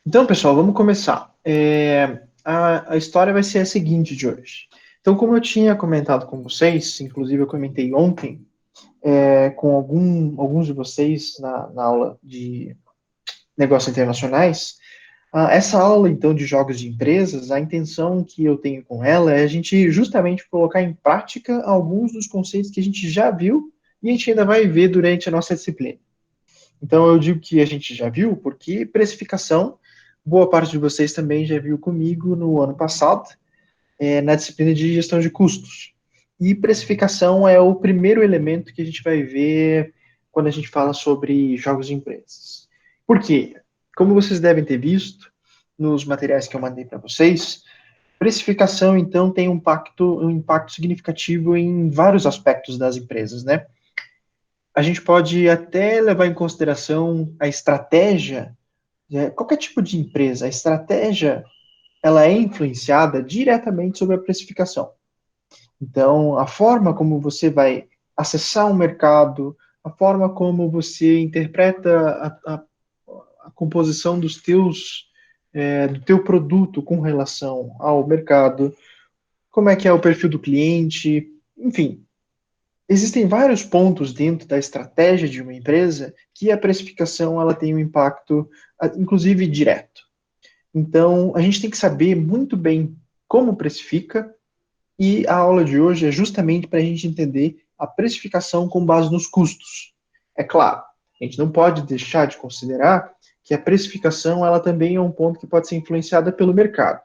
Então, pessoal, vamos começar. A história vai ser a seguinte de hoje. Então, como eu tinha comentado com vocês, inclusive eu comentei ontem com alguns de vocês na aula de negócios internacionais, essa aula, então, de jogos de empresas, a intenção que eu tenho com ela é a gente justamente colocar em prática alguns dos conceitos que a gente já viu e a gente ainda vai ver durante a nossa disciplina. Então, eu digo que a gente já viu, porque precificação, boa parte de vocês também já viu comigo no ano passado, na disciplina de gestão de custos. E precificação é o primeiro elemento que a gente vai ver quando a gente fala sobre jogos de empresas. Por quê? Como vocês devem ter visto nos materiais que eu mandei para vocês, precificação, então, tem um impacto significativo em vários aspectos das empresas, né? A gente pode até levar em consideração a estratégia, qualquer tipo de empresa, a estratégia, ela é influenciada diretamente sobre a precificação. Então, a forma como você vai acessar um mercado, a forma como você interpreta a composição do teu produto com relação ao mercado, como é que é o perfil do cliente, enfim, existem vários pontos dentro da estratégia de uma empresa que a precificação ela tem um impacto, inclusive direto. Então, a gente tem que saber muito bem como precifica, e a aula de hoje é justamente para a gente entender a precificação com base nos custos. É claro, a gente não pode deixar de considerar que a precificação ela também é um ponto que pode ser influenciada pelo mercado.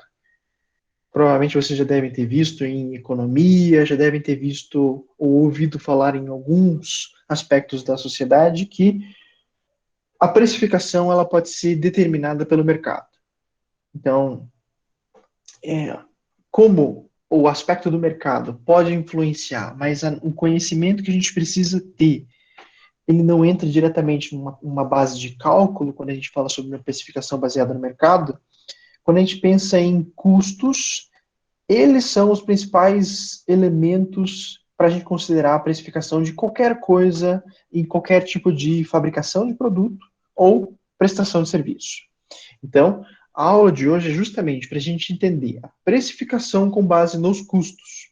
Provavelmente vocês já devem ter visto em economia, já devem ter visto ou ouvido falar em alguns aspectos da sociedade que a precificação ela pode ser determinada pelo mercado. Então, é, como o aspecto do mercado pode influenciar, mas o conhecimento que a gente precisa ter, ele não entra diretamente numa base de cálculo quando a gente fala sobre uma precificação baseada no mercado. Quando a gente pensa em custos, eles são os principais elementos para a gente considerar a precificação de qualquer coisa em qualquer tipo de fabricação de produto ou prestação de serviço. Então, a aula de hoje é justamente para a gente entender a precificação com base nos custos.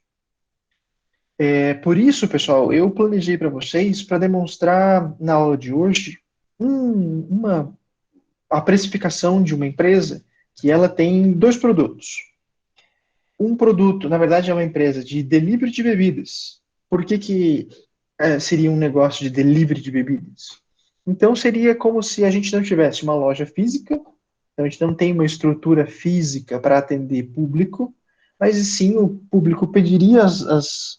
Por isso, pessoal, eu planejei para vocês para demonstrar na aula de hoje a precificação de uma empresa que ela tem dois produtos. Um produto, na verdade, é uma empresa de delivery de bebidas. Por que que seria um negócio de delivery de bebidas? Então, seria como se a gente não tivesse uma loja física, então a gente não tem uma estrutura física para atender público, mas sim o público pediria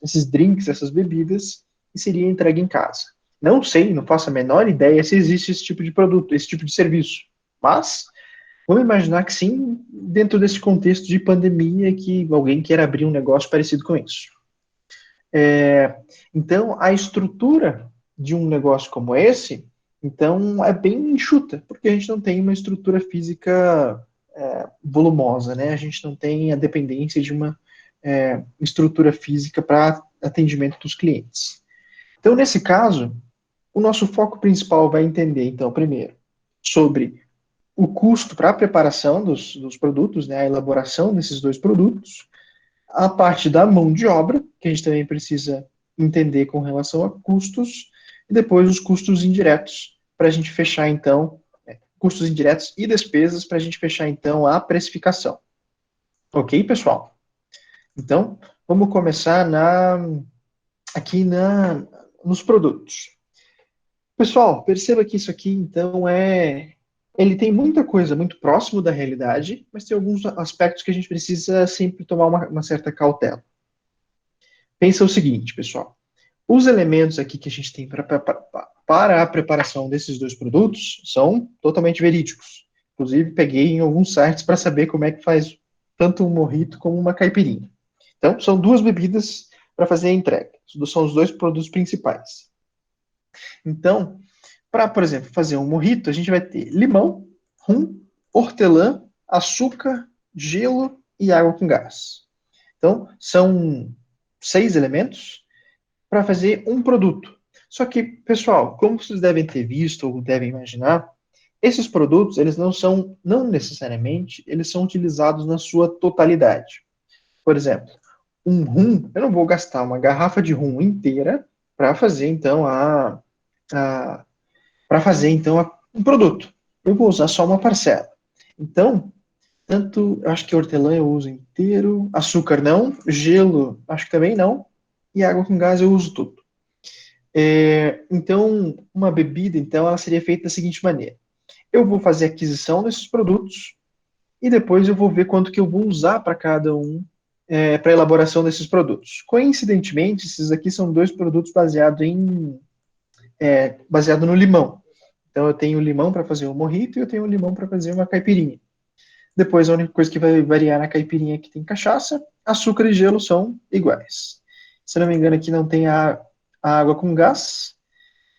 esses drinks, essas bebidas, e seria entregue em casa. Não sei, não faço a menor ideia se existe esse tipo de produto, esse tipo de serviço, mas vamos imaginar que sim, dentro desse contexto de pandemia, que alguém queira abrir um negócio parecido com isso. É, então, a estrutura de um negócio como esse, então, é bem enxuta, porque a gente não tem uma estrutura física volumosa, né? A gente não tem a dependência de uma estrutura física para atendimento dos clientes. Então, nesse caso, o nosso foco principal vai entender, então, primeiro, sobre o custo para a preparação dos produtos, né, a elaboração desses dois produtos, a parte da mão de obra, que a gente também precisa entender com relação a custos, e depois os custos indiretos, para a gente fechar, então, custos indiretos e despesas, para a gente fechar, então, a precificação. Ok, pessoal? Então, vamos começar aqui nos produtos. Pessoal, perceba que isso aqui, então, ele tem muita coisa muito próximo da realidade, mas tem alguns aspectos que a gente precisa sempre tomar uma certa cautela. Pensa o seguinte, pessoal. Os elementos aqui que a gente tem para a preparação desses dois produtos são totalmente verídicos. Inclusive, peguei em alguns sites para saber como é que faz tanto um mojito como uma caipirinha. Então, são duas bebidas para fazer a entrega. São os dois produtos principais. Então, para, por exemplo, fazer um mojito, a gente vai ter limão, rum, hortelã, açúcar, gelo e água com gás. Então, são 6 elementos para fazer um produto. Só que, pessoal, como vocês devem ter visto ou devem imaginar, Esses produtos, eles não necessariamente, eles são utilizados na sua totalidade. Por exemplo, um rum, eu não vou gastar uma garrafa de rum inteira para fazer, então, um produto. Eu vou usar só uma parcela. Então, eu acho que hortelã eu uso inteiro, açúcar não, gelo acho que também não, e água com gás eu uso tudo. Então, uma bebida, então, ela seria feita da seguinte maneira. Eu vou fazer a aquisição desses produtos e depois eu vou ver quanto que eu vou usar para cada um, para a elaboração desses produtos. Coincidentemente, esses aqui são dois produtos baseado no limão. Então, eu tenho limão para fazer um mojito e eu tenho limão para fazer uma caipirinha. Depois, a única coisa que vai variar na caipirinha é que tem cachaça, açúcar e gelo são iguais. Se não me engano, aqui não tem a água com gás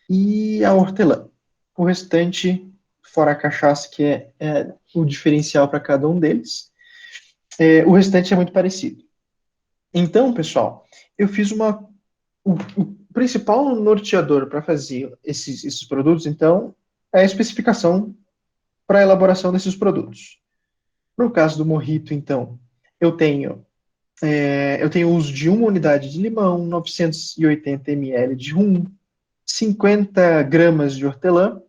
e a hortelã. O restante, fora a cachaça, que é o diferencial para cada um deles, o restante é muito parecido. Então, pessoal, eu fiz o principal norteador para fazer esses produtos, então, é a especificação para a elaboração desses produtos. No caso do mojito, então, eu tenho uso de uma unidade de limão, 980 ml de rum, 50 gramas de hortelã,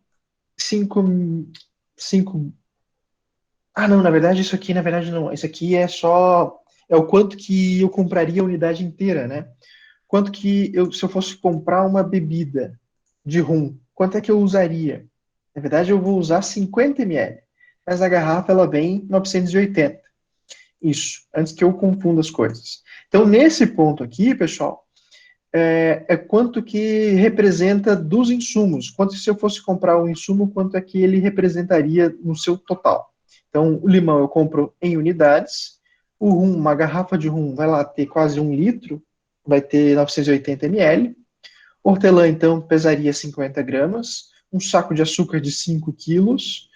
5, 5. Ah, não, na verdade, isso aqui, na verdade, não. Isso aqui é o quanto que eu compraria a unidade inteira, né? Quanto que se eu fosse comprar uma bebida de rum, quanto é que eu usaria? Na verdade, eu vou usar 50 ml, mas a garrafa ela vem 980. Isso, antes que eu confunda as coisas. Então, nesse ponto aqui, pessoal, quanto que representa dos insumos. Quanto se eu fosse comprar um insumo, quanto é que ele representaria no seu total. Então, o limão eu compro em unidades, o rum, uma garrafa de rum vai lá ter quase 1 litro, vai ter 980 ml. Hortelã, então, pesaria 50 gramas, um saco de açúcar de 5 quilos,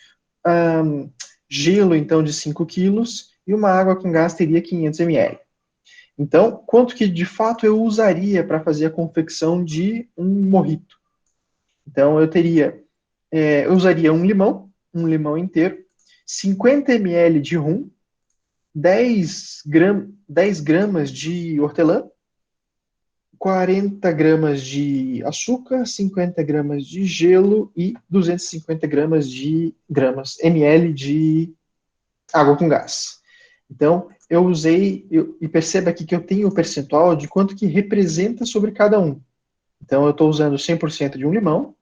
gelo, então, de 5 quilos, e uma água com gás teria 500 ml. Então, quanto que de fato eu usaria para fazer a confecção de um mojito? Então, eu usaria um limão inteiro, 50 ml de rum, 10 gramas de hortelã, 40 gramas de açúcar, 50 gramas de gelo e 250 ml de água com gás. Então, e perceba aqui que eu tenho o percentual de quanto que representa sobre cada um. Então, eu estou usando 100% de um limão,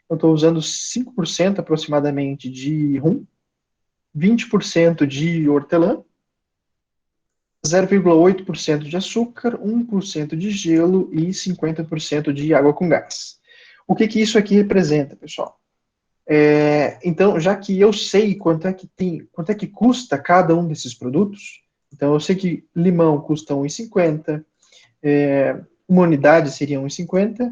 eu estou usando 5% aproximadamente de rum, 20% de hortelã, 0,8% de açúcar, 1% de gelo e 50% de água com gás. O que que isso aqui representa, pessoal? Então, já que eu sei quanto é que custa cada um desses produtos, então eu sei que limão custa 1,50, uma unidade seria 1,50,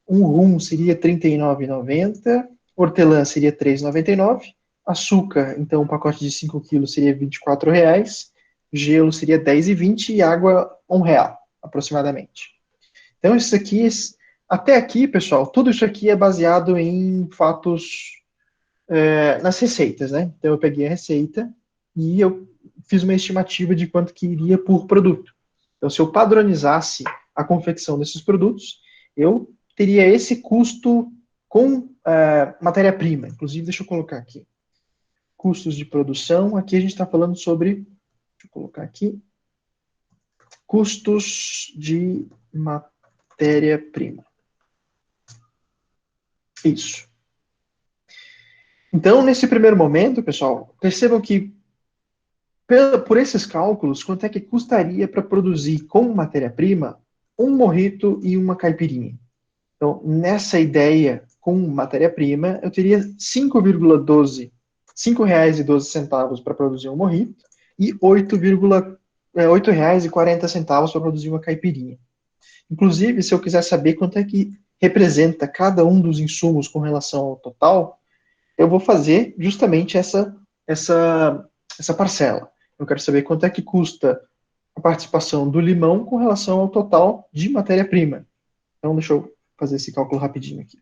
um rum seria R$ 39,90, hortelã seria R$ 3,99, açúcar, então um pacote de 5 quilos seria R$ 24,00, gelo seria R$ 10,20 e água R$ 1,00, aproximadamente. Então, até aqui, pessoal, tudo isso aqui é baseado em fatos nas receitas, né? Então eu peguei a receita e eu fiz uma estimativa de quanto que iria por produto. Então, se eu padronizasse a confecção desses produtos, eu teria esse custo com matéria-prima. Inclusive, deixa eu colocar aqui. Custos de produção. Aqui a gente está falando sobre. Deixa eu colocar aqui. Custos de matéria-prima. Isso. Então, nesse primeiro momento, pessoal, percebam que por esses cálculos, quanto é que custaria para produzir com matéria-prima um mojito e uma caipirinha? Então, nessa ideia, com matéria-prima, eu teria 5,12 para produzir um mojito e R$ 8,40 para produzir uma caipirinha. Inclusive, se eu quiser saber quanto é que representa cada um dos insumos com relação ao total, eu vou fazer justamente essa parcela. Eu quero saber quanto é que custa a participação do limão com relação ao total de matéria-prima. Então, deixa eu fazer esse cálculo rapidinho aqui.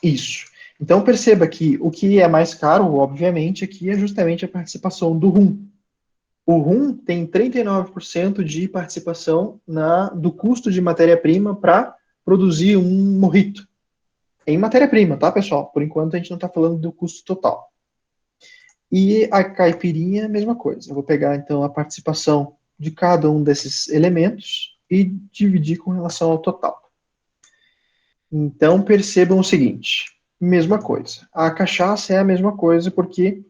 Isso. Então, perceba que o que é mais caro, obviamente, aqui é justamente a participação do rum. O rum tem 39% de participação do custo de matéria-prima para produzir um mojito. Em matéria-prima, tá, pessoal? Por enquanto, a gente não está falando do custo total. E a caipirinha, mesma coisa. Eu vou pegar, então, a participação de cada um desses elementos e dividir com relação ao total. Então, percebam o seguinte, mesma coisa. A cachaça é a mesma coisa porque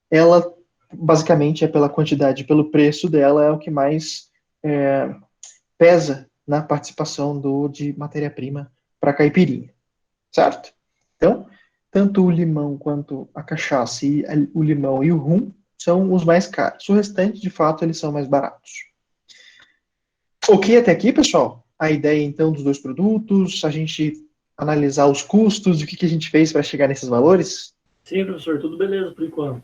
ela, basicamente, é pela quantidade, pelo preço dela, é o que mais pesa na participação de matéria-prima para caipirinha, certo? Então, tanto o limão quanto a cachaça e o limão e o rum são os mais caros. O restante, de fato, eles são mais baratos. Ok até aqui, pessoal? A ideia, então, dos dois produtos, a gente analisar os custos, o que a gente fez para chegar nesses valores? Sim, professor, tudo beleza por enquanto.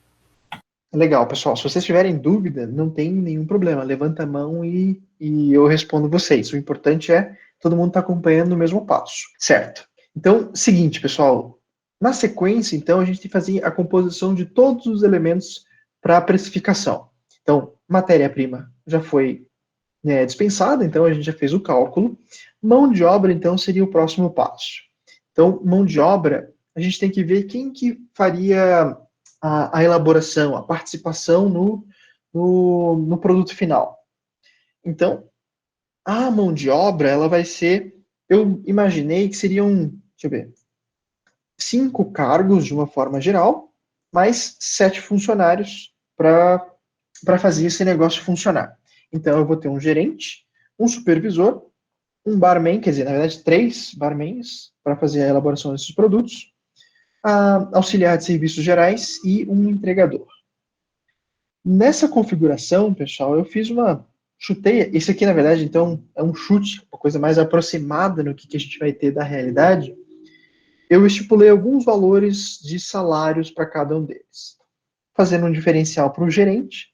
Legal, pessoal. Se vocês tiverem dúvida, não tem nenhum problema. Levanta a mão e eu respondo vocês. O importante é todo mundo estar acompanhando o mesmo passo, certo? Então, seguinte, pessoal. Na sequência, então, a gente tem que fazer a composição de todos os elementos para a precificação. Então, matéria-prima já foi dispensada, então a gente já fez o cálculo. Mão de obra, então, seria o próximo passo. Então, mão de obra, a gente tem que ver quem que faria a elaboração, a participação no produto final. Então, a mão de obra, ela vai ser, eu imaginei que seriam, deixa eu ver, 5 cargos de uma forma geral, mais 7 funcionários para fazer esse negócio funcionar. Então, eu vou ter um gerente, um supervisor, um barman, quer dizer, na verdade, 3 barmans para fazer a elaboração desses produtos, auxiliar de serviços gerais e um entregador. Nessa configuração, pessoal, eu fiz uma chutei. Esse aqui, na verdade, então, é um chute, uma coisa mais aproximada no que a gente vai ter da realidade. Eu estipulei alguns valores de salários para cada um deles, fazendo um diferencial para o gerente,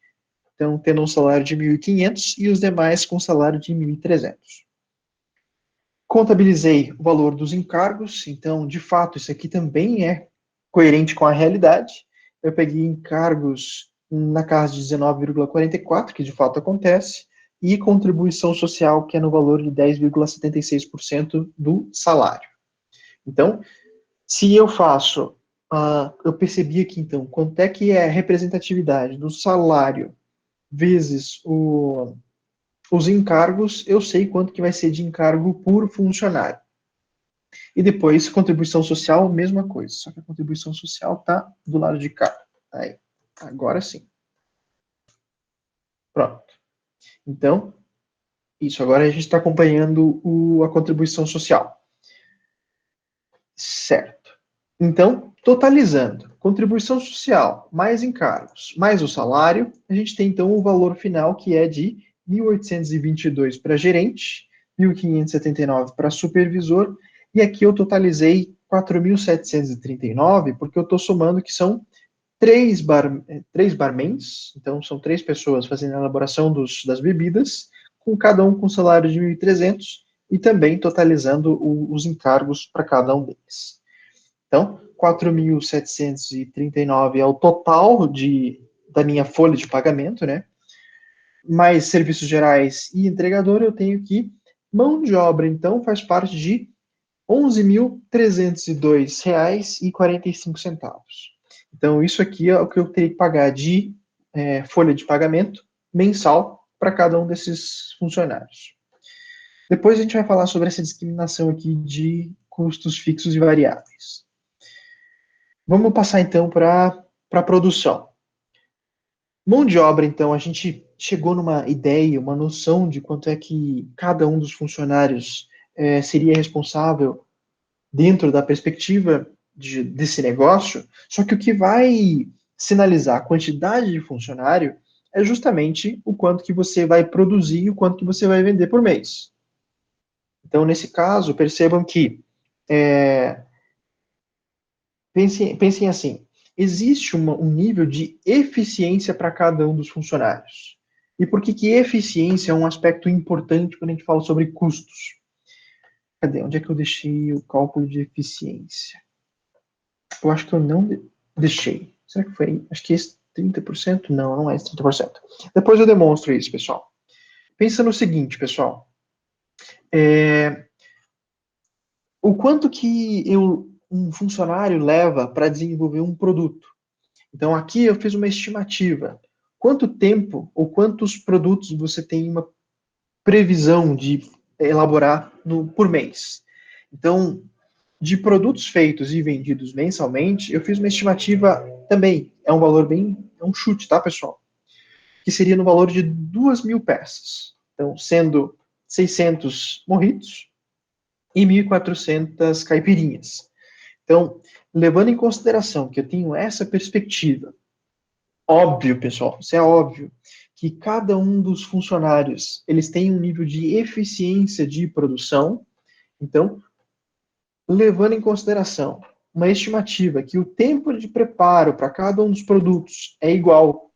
então tendo um salário de 1.500 e os demais com salário de 1.300. Contabilizei o valor dos encargos, então, de fato, isso aqui também é coerente com a realidade. Eu peguei encargos na casa de 19,44, que de fato acontece, e contribuição social, que é no valor de 10,76% do salário. Então, se eu faço, eu percebi aqui, então, quanto é que é a representatividade do salário vezes os encargos, eu sei quanto que vai ser de encargo por funcionário. E depois, contribuição social, mesma coisa. Só que a contribuição social está do lado de cá. Aí, agora sim. Pronto. Então, isso. Agora a gente está acompanhando a contribuição social. Certo. Então, totalizando, contribuição social, mais encargos, mais o salário, a gente tem então o valor final que é de 1.822 para gerente, 1.579 para supervisor, e aqui eu totalizei 4.739, porque eu estou somando que são três barmans, então são 3 pessoas fazendo a elaboração das bebidas, com cada um com salário de 1.300 e também totalizando os encargos para cada um deles. Então, 4.739 é o total da minha folha de pagamento, né? Mais serviços gerais e entregador, eu tenho que mão de obra, então, faz parte de R$ 11.302,45. Então, isso aqui é o que eu teria que pagar de folha de pagamento mensal para cada um desses funcionários. Depois a gente vai falar sobre essa discriminação aqui de custos fixos e variáveis. Vamos passar então para a produção. Mão de obra, então, a gente chegou numa ideia, uma noção de quanto é que cada um dos funcionários seria responsável dentro da perspectiva desse negócio, só que o que vai sinalizar a quantidade de funcionário é justamente o quanto que você vai produzir e o quanto que você vai vender por mês. Então, nesse caso, percebam que pensem assim, existe um nível de eficiência para cada um dos funcionários. E por que eficiência é um aspecto importante quando a gente fala sobre custos? Cadê? Onde é que eu deixei o cálculo de eficiência? Eu acho que eu não deixei. Será que foi? Acho que esse 30%? Não, não é esse 30%. Depois eu demonstro isso, pessoal. Pensa no seguinte, pessoal. O quanto que um funcionário leva para desenvolver um produto? Então, aqui eu fiz uma estimativa. Quanto tempo ou quantos produtos você tem uma previsão de elaborar por mês? Então, de produtos feitos e vendidos mensalmente, eu fiz uma estimativa também. É um valor bem. É um chute, tá, pessoal? Que seria no valor de 2.000 peças. Então, sendo 600 morritos e 1.400 caipirinhas. Então, levando em consideração que eu tenho essa perspectiva, óbvio, pessoal, isso é óbvio, que cada um dos funcionários, eles têm um nível de eficiência de produção. Então, levando em consideração uma estimativa que o tempo de preparo para cada um dos produtos é igual,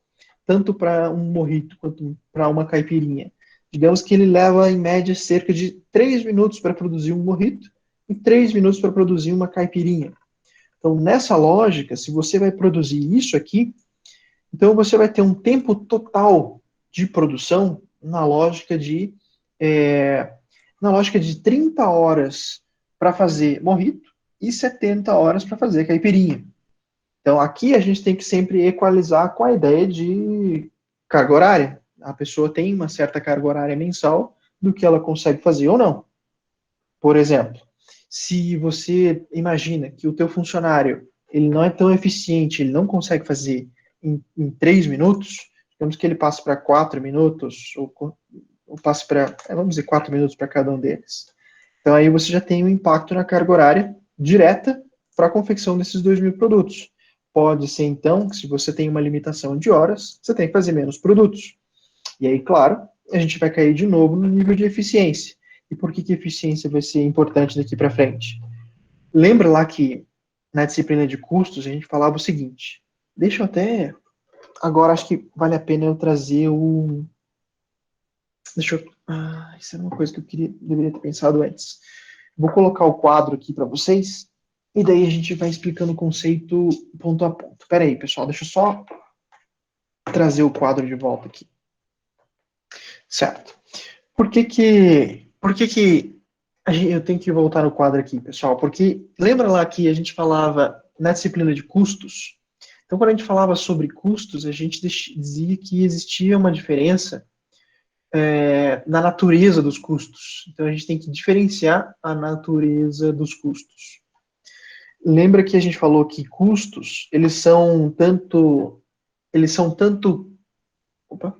tanto para um mojito quanto para uma caipirinha. Digamos que ele leva, em média, cerca de 3 minutos para produzir um mojito e 3 minutos para produzir uma caipirinha. Então, nessa lógica, se você vai produzir isso aqui, então você vai ter um tempo total de produção na lógica de 30 horas para fazer mojito e 70 horas para fazer caipirinha. Então, aqui a gente tem que sempre equalizar com a ideia de carga horária. A pessoa tem uma certa carga horária mensal do que ela consegue fazer ou não. Por exemplo, se você imagina que o teu funcionário ele não é tão eficiente, ele não consegue fazer em 3 minutos, digamos que ele passe para 4 minutos, ou passe para, vamos dizer, 4 minutos para cada um deles. Então aí você já tem um impacto na carga horária direta para a confecção desses 2.000 produtos. Pode ser, então, que se você tem uma limitação de horas, você tem que fazer menos produtos. E aí, claro, a gente vai cair de novo no nível de eficiência. E por que eficiência vai ser importante daqui para frente? Lembra lá que na disciplina de custos a gente falava o seguinte. Deixa eu até. Agora acho que vale a pena eu trazer o. Deixa eu. Isso era uma coisa que deveria ter pensado antes. Vou colocar o quadro aqui para vocês. E daí a gente vai explicando o conceito ponto a ponto. Pera aí, pessoal, deixa eu só trazer o quadro de volta aqui. Certo. Por que que eu tenho que voltar no quadro aqui, pessoal? Porque lembra lá que a gente falava na disciplina de custos? Então, quando a gente falava sobre custos, a gente dizia que existia uma diferença na natureza dos custos. Então, a gente tem que diferenciar a natureza dos custos. Lembra que a gente falou que custos, opa,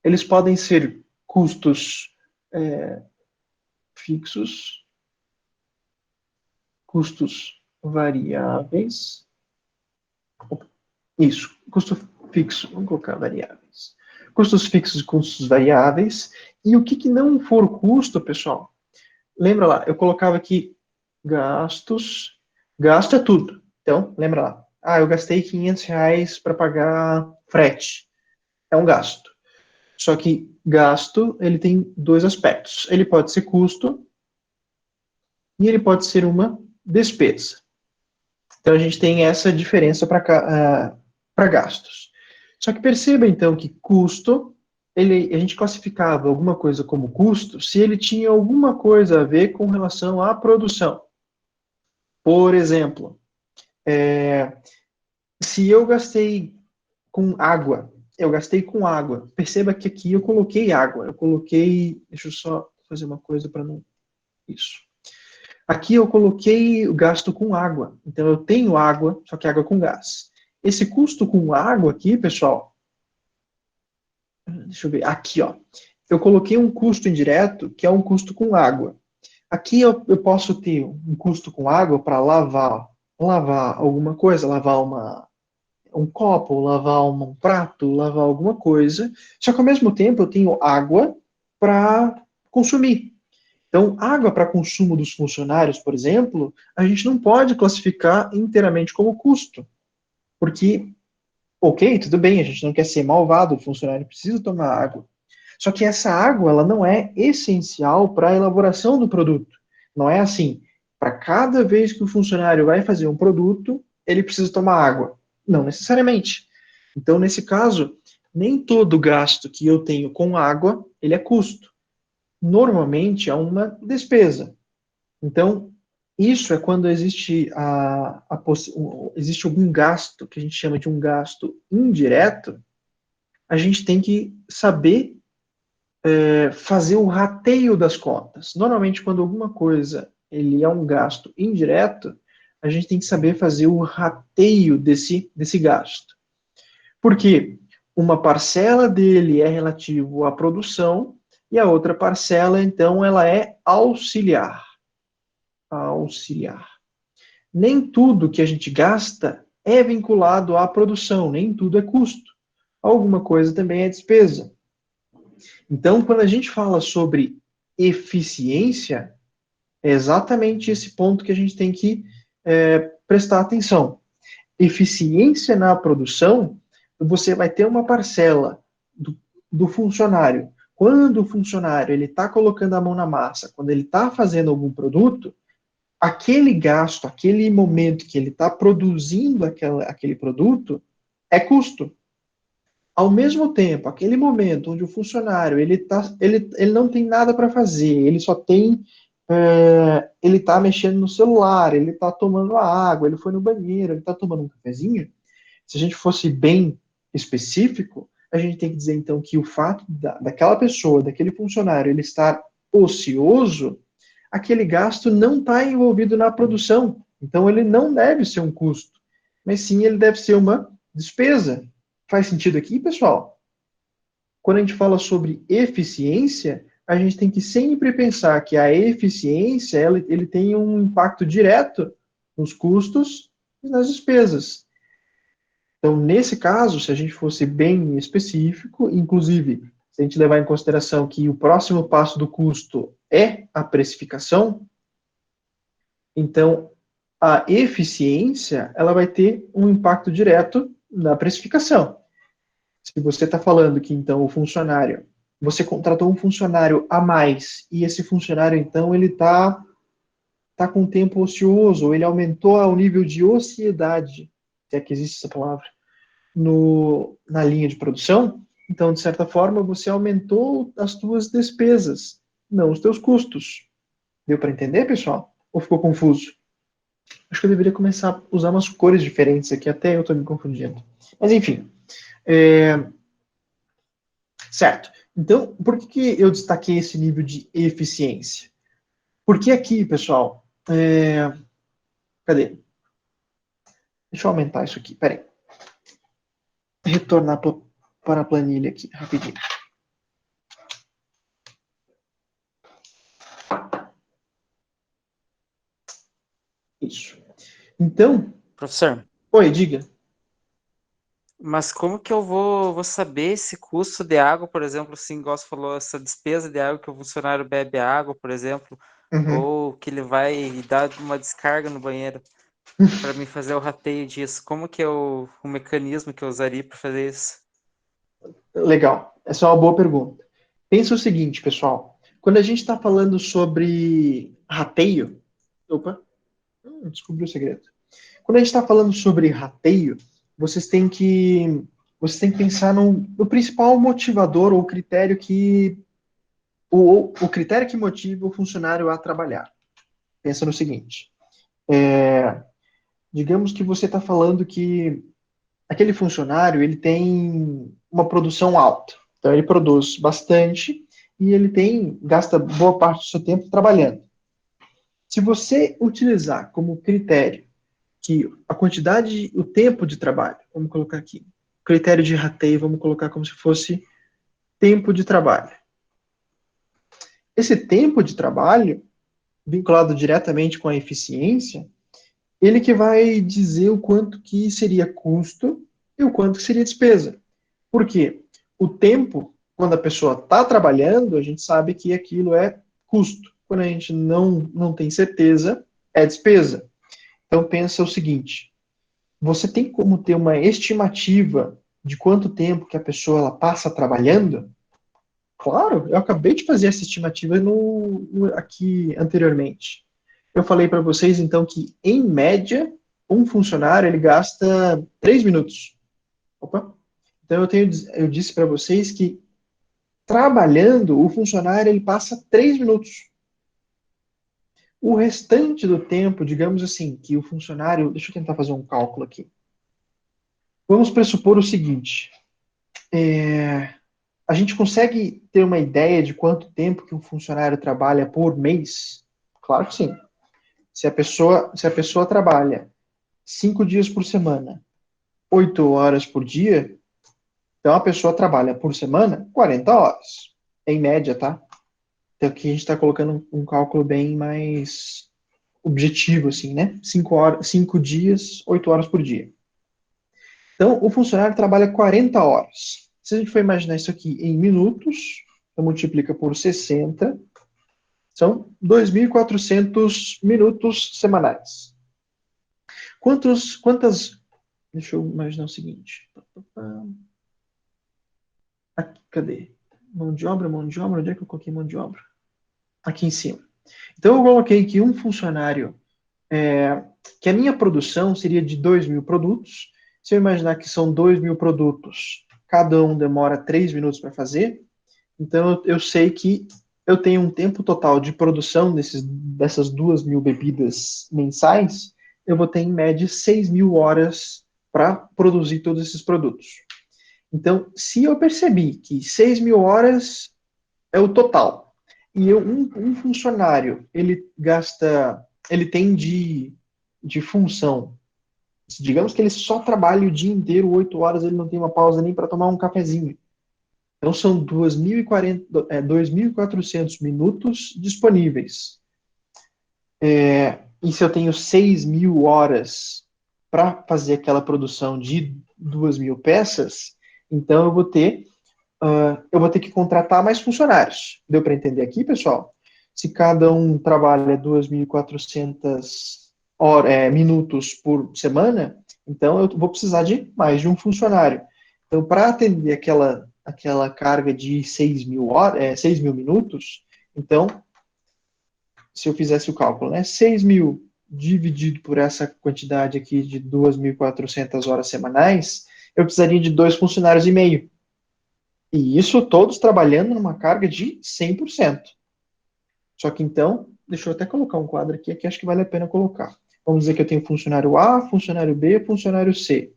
eles podem ser custos fixos, custos variáveis. Isso, custo fixo, vamos colocar variáveis. Custos fixos e custos variáveis. E o que não for custo, pessoal? Lembra lá, eu colocava aqui gastos. Gasto é tudo. Então, lembra lá. Eu gastei R$ 500 para pagar frete. É um gasto. Só que gasto, ele tem dois aspectos. Ele pode ser custo e ele pode ser uma despesa. Então, a gente tem essa diferença para gastos. Só que perceba, então, que custo, a gente classificava alguma coisa como custo se ele tinha alguma coisa a ver com relação à produção. Por exemplo, se eu gastei com água, perceba que aqui eu coloquei água. Deixa eu só fazer uma coisa para não... Isso. Aqui eu coloquei o gasto com água. Então eu tenho água, só que água com gás. Esse custo com água aqui, pessoal, deixa eu ver, aqui, ó. Eu coloquei um custo indireto, que é um custo com água. Aqui eu posso ter um custo com água para lavar alguma coisa, lavar um copo, lavar um prato, lavar alguma coisa. Só que ao mesmo tempo eu tenho água para consumir. Então, água para consumo dos funcionários, por exemplo, a gente não pode classificar inteiramente como custo. Porque, ok, tudo bem, a gente não quer ser malvado, o funcionário precisa tomar água. Só que essa água, ela não é essencial para a elaboração do produto. Não é assim, para cada vez que o funcionário vai fazer um produto, ele precisa tomar água. Não necessariamente. Então, nesse caso, nem todo gasto que eu tenho com água, ele é custo. Normalmente é uma despesa. Então, isso é quando existe algum gasto, que a gente chama de um gasto indireto, a gente tem que saber fazer o rateio das contas. Normalmente, quando alguma coisa ele é um gasto indireto, a gente tem que saber fazer o rateio desse gasto. Por quê? Uma parcela dele é relativo à produção e a outra parcela, então, ela é auxiliar. Auxiliar. Nem tudo que a gente gasta é vinculado à produção, nem tudo é custo. Alguma coisa também é despesa. Então, quando a gente fala sobre eficiência, é exatamente esse ponto que a gente tem que prestar atenção. Eficiência na produção, você vai ter uma parcela do funcionário. Quando o funcionário ele está colocando a mão na massa, quando ele está fazendo algum produto, aquele gasto, aquele momento que ele está produzindo aquele produto, é custo. Ao mesmo tempo, aquele momento onde o funcionário ele não tem nada para fazer, ele só tem ele está mexendo no celular, ele está tomando água, ele foi no banheiro, ele está tomando um cafezinho. Se a gente fosse bem específico, a gente tem que dizer então que o fato daquela pessoa, daquele funcionário, ele estar ocioso, aquele gasto não está envolvido na produção. Então ele não deve ser um custo, mas sim ele deve ser uma despesa. Faz sentido aqui, pessoal? Quando a gente fala sobre eficiência, a gente tem que sempre pensar que a eficiência ele tem um impacto direto nos custos e nas despesas. Então, nesse caso, se a gente fosse bem específico, inclusive, se a gente levar em consideração que o próximo passo do custo é a precificação, então a eficiência ela vai ter um impacto direto na precificação. Se você está falando que, então, você contratou um funcionário a mais, e esse funcionário, então, ele tá com tempo ocioso, ou ele aumentou o nível de ociedade, se é que existe essa palavra, na linha de produção, então, de certa forma, você aumentou as suas despesas, não os teus custos. Deu para entender, pessoal? Ou ficou confuso? Acho que eu deveria começar a usar umas cores diferentes aqui, até eu estou me confundindo. Mas, enfim. Certo. Então, por que eu destaquei esse nível de eficiência? Porque aqui, pessoal, cadê? Deixa eu aumentar isso aqui, peraí. Retornar para a planilha aqui, rapidinho. Isso. Então... Professor, Oi, diga. mas como que eu vou saber esse custo de água, por exemplo, assim, igual você falou, essa despesa de água que o funcionário bebe água, por exemplo, ou que ele vai dar uma descarga no banheiro para me fazer o rateio disso? Como que é o mecanismo que eu usaria para fazer isso? Legal. Essa é uma boa pergunta. Pensa o seguinte, pessoal. Quando a gente está falando sobre rateio... Opa, descobri o segredo. Quando a gente está falando sobre rateio, vocês têm que pensar no principal motivador ou critério o critério que motiva o funcionário a trabalhar. Pensa no seguinte: digamos que você está falando que aquele funcionário ele tem uma produção alta, então ele produz bastante e ele gasta boa parte do seu tempo trabalhando. Se você utilizar como critério que a quantidade, o tempo de trabalho, vamos colocar aqui, critério de rateio, vamos colocar como se fosse tempo de trabalho. Esse tempo de trabalho, vinculado diretamente com a eficiência, ele que vai dizer o quanto que seria custo e o quanto que seria despesa. Por quê? O tempo, quando a pessoa está trabalhando, a gente sabe que aquilo é custo. Quando a gente não tem certeza, é despesa. Então pensa o seguinte: você tem como ter uma estimativa de quanto tempo que a pessoa ela passa trabalhando? Claro, eu acabei de fazer essa estimativa aqui anteriormente. Eu falei para vocês, então, que, em média, um funcionário ele gasta 3 minutos. Opa. Então, eu disse para vocês que, trabalhando, o funcionário ele passa 3 minutos. O restante do tempo, digamos assim, que o funcionário... Deixa eu tentar fazer um cálculo aqui. Vamos pressupor o seguinte. A gente consegue ter uma ideia de quanto tempo que um funcionário trabalha por mês? Claro que sim. Se a pessoa trabalha 5 dias por semana, 8 horas por dia, então a pessoa trabalha por semana 40 horas. Em média, tá? Então aqui a gente está colocando um cálculo bem mais objetivo, assim, né? 5 dias, 8 horas por dia. Então, o funcionário trabalha 40 horas. Se a gente for imaginar isso aqui em minutos, então multiplica por 60, são 2.400 minutos semanais. Quantas... Deixa eu imaginar o seguinte. Aqui, cadê? Mão de obra. Onde é que eu coloquei mão de obra? Aqui em cima. Então, eu coloquei que um funcionário, que a minha produção seria de 2.000 produtos. Se eu imaginar que são 2.000 produtos, cada um demora 3 minutos para fazer, então eu sei que eu tenho um tempo total de produção dessas 2.000 bebidas mensais, eu vou ter em média 6.000 horas para produzir todos esses produtos. Então, se eu percebi que 6.000 horas é o total, e um funcionário, ele tem de função, digamos que ele só trabalha o dia inteiro, 8 horas, ele não tem uma pausa nem para tomar um cafezinho. Então, são 2.400 minutos disponíveis. E se eu tenho 6.000 horas para fazer aquela produção de 2.000 peças, então eu vou ter que contratar mais funcionários. Deu para entender aqui, pessoal? Se cada um trabalha 2.400 minutos por semana, então eu vou precisar de mais de um funcionário. Então, para atender aquela carga de 6.000 minutos, então, se eu fizesse o cálculo, né, 6.000 dividido por essa quantidade aqui de 2.400 horas semanais, eu precisaria de 2 funcionários e meio. E isso todos trabalhando numa carga de 100%. Só que então, deixa eu até colocar um quadro aqui, que acho que vale a pena colocar. Vamos dizer que eu tenho funcionário A, funcionário B, funcionário C.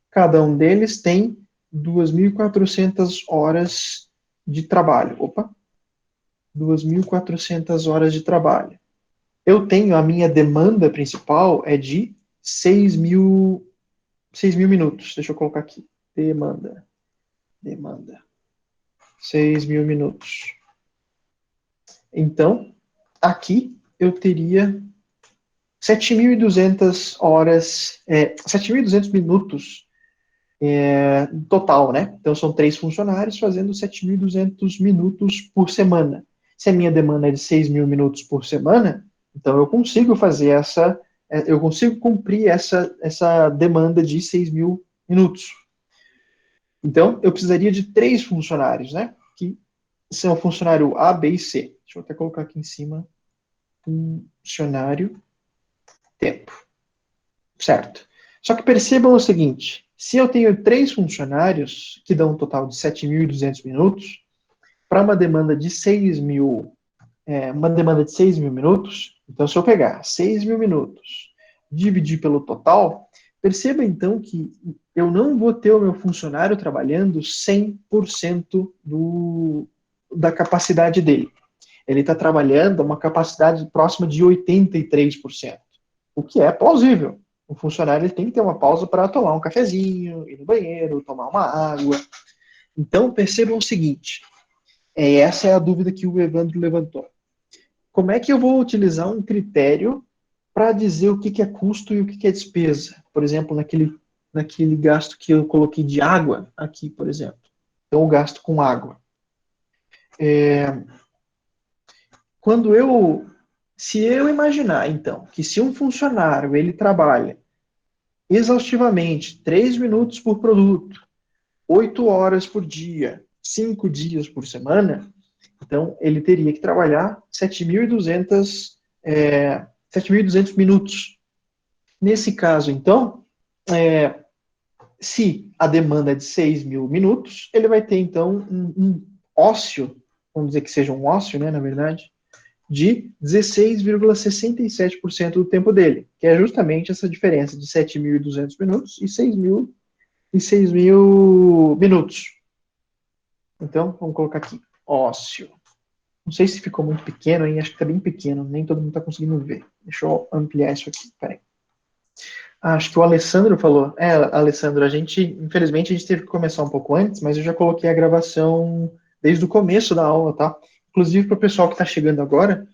Cada um deles tem 2.400 horas de trabalho. 2.400 horas de trabalho. Eu tenho, a minha demanda principal é de 6.000 minutos. Deixa eu colocar aqui. Demanda. 6.000 minutos. Então, aqui eu teria 7.200 horas, 7.200 minutos total, né? Então, são 3 funcionários fazendo 7.200 minutos por semana. Se a minha demanda é de 6.000 minutos por semana, então eu consigo eu consigo cumprir essa demanda de 6.000 minutos. Então, eu precisaria de 3 funcionários, né? Que são o funcionário A, B e C. Deixa eu até colocar aqui em cima. Funcionário tempo. Certo. Só que percebam o seguinte, se eu tenho 3 funcionários, que dão um total de 7.200 minutos, para uma demanda de 6.000 minutos, então se eu pegar 6.000 minutos, dividir pelo total, perceba então que eu não vou ter o meu funcionário trabalhando 100% da capacidade dele. Ele está trabalhando a uma capacidade próxima de 83%, o que é plausível. O funcionário ele tem que ter uma pausa para tomar um cafezinho, ir no banheiro, tomar uma água. Então, percebam o seguinte, essa é a dúvida que o Evandro levantou. Como é que eu vou utilizar um critério para dizer o que é custo e o que é despesa? Por exemplo, naquele gasto que eu coloquei de água, aqui, por exemplo. Então, o gasto com água. Se eu imaginar, então, que se um funcionário ele trabalha exaustivamente 3 minutos por produto, 8 horas por dia, 5 dias por semana, então ele teria que trabalhar 7.200 7.200 minutos. Nesse caso, então, se a demanda é de 6.000 minutos, ele vai ter, então, um ócio, vamos dizer que seja um ócio, né, na verdade, de 16,67% do tempo dele, que é justamente essa diferença de 7.200 minutos e 6.000 minutos. Então, vamos colocar aqui, ócio. Não sei se ficou muito pequeno, hein? Acho que está bem pequeno, nem todo mundo está conseguindo ver. Deixa eu ampliar isso aqui, peraí. Acho que o Alessandro falou. Alessandro, infelizmente, a gente teve que começar um pouco antes, mas eu já coloquei a gravação desde o começo da aula, tá? Inclusive, para o pessoal que está chegando agora,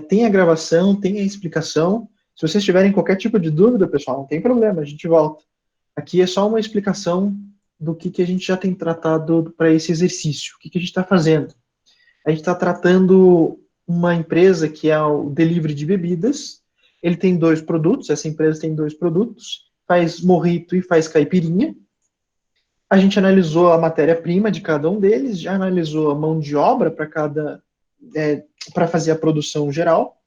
tem a gravação, tem a explicação. Se vocês tiverem qualquer tipo de dúvida, pessoal, não tem problema, a gente volta. Aqui é só uma explicação do que a gente já tem tratado para esse exercício. O que a gente está fazendo? A gente está tratando uma empresa que é o delivery de bebidas. Ele tem 2 produtos, essa empresa tem 2 produtos, faz mojito e faz caipirinha. A gente analisou a matéria-prima de cada um deles, já analisou a mão de obra para fazer a produção geral,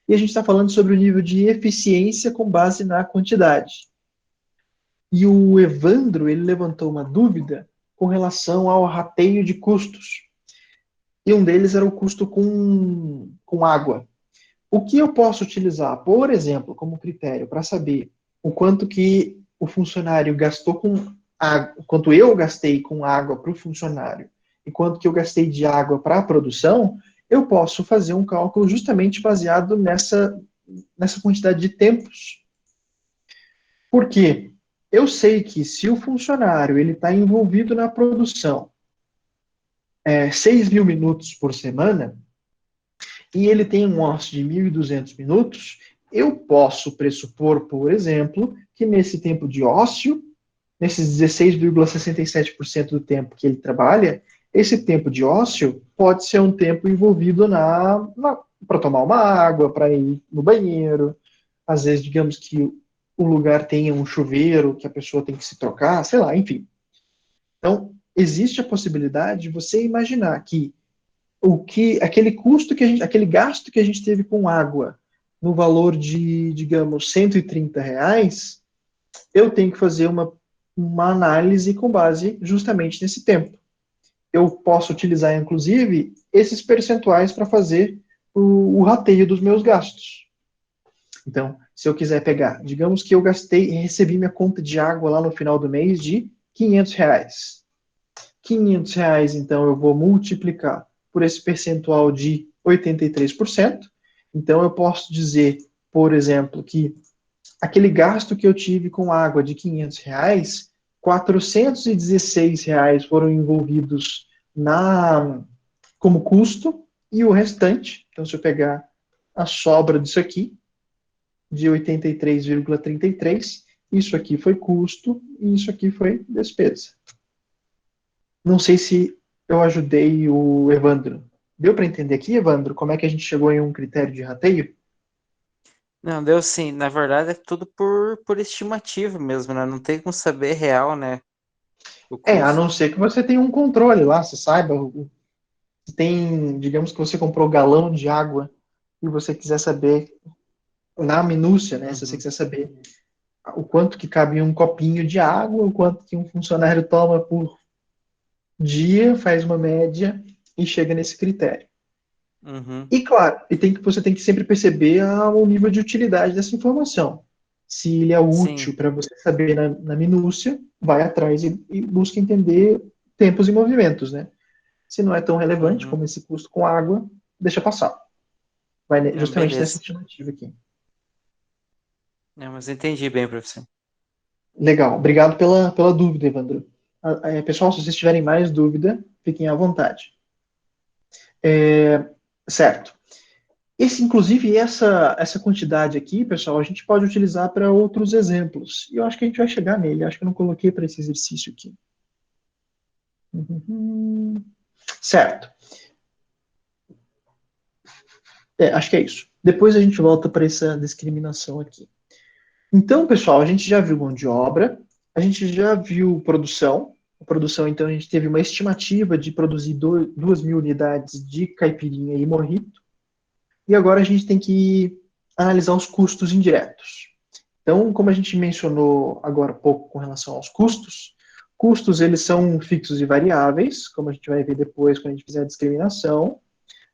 e a gente está falando sobre o nível de eficiência com base na quantidade. E o Evandro, ele levantou uma dúvida com relação ao rateio de custos. E um deles era o custo com água. O que eu posso utilizar, por exemplo, como critério para saber o quanto que o funcionário gastou com água, quanto eu gastei com água para o funcionário e quanto que eu gastei de água para a produção, eu posso fazer um cálculo justamente baseado nessa quantidade de tempos. Por quê? Eu sei que se o funcionário ele está envolvido na produção 6.000 minutos por semana, e ele tem um ócio de 1.200 minutos, eu posso pressupor, por exemplo, que nesse tempo de ócio, nesses 16,67% do tempo que ele trabalha, esse tempo de ócio pode ser um tempo envolvido para tomar uma água, para ir no banheiro, às vezes, digamos que o lugar tenha um chuveiro que a pessoa tem que se trocar, sei lá, enfim. Então, existe a possibilidade de você imaginar que aquele gasto que a gente teve com água no valor de, digamos, R$ 130, eu tenho que fazer uma análise com base justamente nesse tempo. Eu posso utilizar, inclusive, esses percentuais para fazer o rateio dos meus gastos. Então, se eu quiser pegar, digamos que eu recebi minha conta de água lá no final do mês de R$ 500. R$ 500, então, eu vou multiplicar por esse percentual de 83%. Então, eu posso dizer, por exemplo, que aquele gasto que eu tive com água de R$ 500, R$ 416 foram envolvidos como custo, e o restante, então se eu pegar a sobra disso aqui, de 83,33, isso aqui foi custo e isso aqui foi despesa. Não sei se eu ajudei o Evandro. Deu para entender aqui, Evandro, como é que a gente chegou em um critério de rateio? Não, deu sim. Na verdade, é tudo por estimativa mesmo, né? Não tem como saber real, né? O A custo. não ser que você tenha um controle lá, você saiba, digamos que você comprou galão de água e você quiser saber na minúcia, né? Se você quiser saber o quanto que cabe em um copinho de água, o quanto que um funcionário toma por dia, faz uma média e chega nesse critério. Uhum. E claro, você tem que sempre perceber o nível de utilidade dessa informação. Se ele é útil Sim. para você saber na minúcia, vai atrás e busca entender tempos e movimentos, né? Se não é tão relevante como esse custo com água, deixa passar. Vai Não, justamente nessa beleza. estimativa aqui. Não, mas entendi bem, professor. Legal. Obrigado pela dúvida, Evandro. Pessoal, se vocês tiverem mais dúvida, fiquem à vontade. Certo. Inclusive, essa quantidade aqui, pessoal, a gente pode utilizar para outros exemplos. E eu acho que a gente vai chegar nele. Eu acho que eu não coloquei para esse exercício aqui. Certo. Acho que é isso. Depois a gente volta para essa discriminação aqui. Então, pessoal, a gente já viu mão de obra, a gente já viu produção. A produção, então, a gente teve uma estimativa de produzir 2.000 unidades de caipirinha e mojito. E agora a gente tem que analisar os custos indiretos. Então, como a gente mencionou agora há pouco com relação aos custos, custos eles são fixos e variáveis, como a gente vai ver depois quando a gente fizer a discriminação,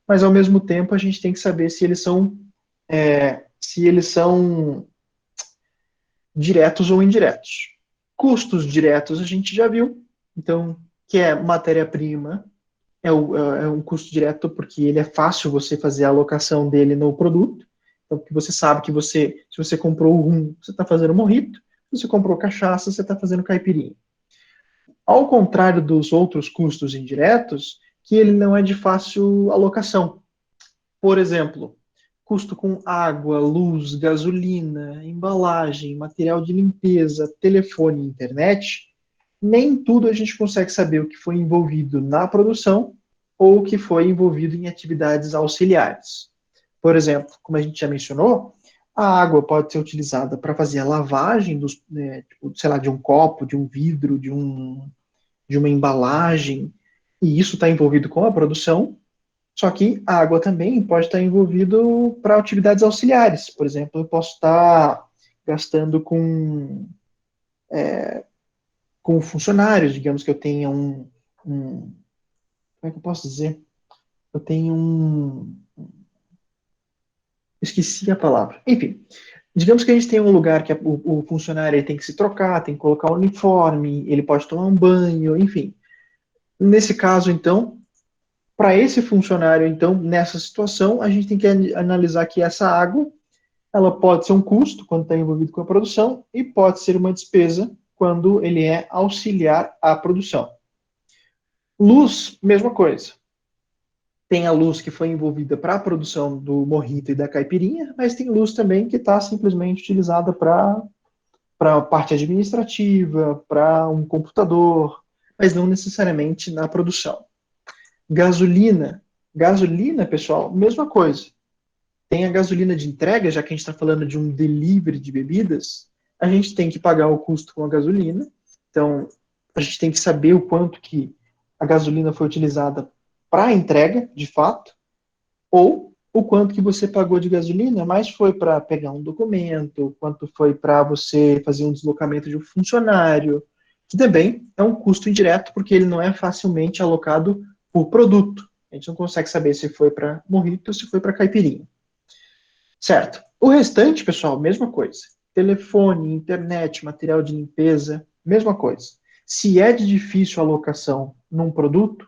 mas ao mesmo tempo a gente tem que saber se eles são diretos ou indiretos. Custos diretos a gente já viu, então, que é matéria-prima, é um custo direto porque ele é fácil você fazer a alocação dele no produto. Então, porque você sabe que se você comprou o rum, você está fazendo mojito. Se você comprou cachaça, você está fazendo caipirinha. Ao contrário dos outros custos indiretos, que ele não é de fácil alocação. Por exemplo, custo com água, luz, gasolina, embalagem, material de limpeza, telefone e internet, nem tudo a gente consegue saber o que foi envolvido na produção ou o que foi envolvido em atividades auxiliares. Por exemplo, como a gente já mencionou, a água pode ser utilizada para fazer a lavagem de um copo, de um vidro, de uma embalagem, e isso está envolvido com a produção. Só que a água também pode estar envolvido para atividades auxiliares. Por exemplo, eu posso estar gastando com funcionários, digamos que eu tenha como é que eu posso dizer? Eu tenho esqueci a palavra. Enfim, digamos que a gente tem um lugar que o funcionário tem que se trocar, tem que colocar o uniforme, ele pode tomar um banho, enfim. Nesse caso, então, para esse funcionário, então, nessa situação, a gente tem que analisar que essa água, ela pode ser um custo quando está envolvido com a produção e pode ser uma despesa quando ele é auxiliar à produção. Luz, mesma coisa. Tem a luz que foi envolvida para a produção do mojito e da caipirinha, mas tem luz também que está simplesmente utilizada para a parte administrativa, para um computador, mas não necessariamente na produção. Gasolina. Gasolina, pessoal, mesma coisa. Tem a gasolina de entrega, já que a gente está falando de um delivery de bebidas, a gente tem que pagar o custo com a gasolina. Então, a gente tem que saber o quanto que a gasolina foi utilizada para a entrega, de fato, ou o quanto que você pagou de gasolina, mas foi para pegar um documento, quanto foi para você fazer um deslocamento de um funcionário, que também é um custo indireto, porque ele não é facilmente alocado por produto. A gente não consegue saber se foi para mojito ou se foi para caipirinha. Certo. O restante, pessoal, mesma coisa. Telefone, internet, material de limpeza, mesma coisa. Se é de difícil alocação num produto,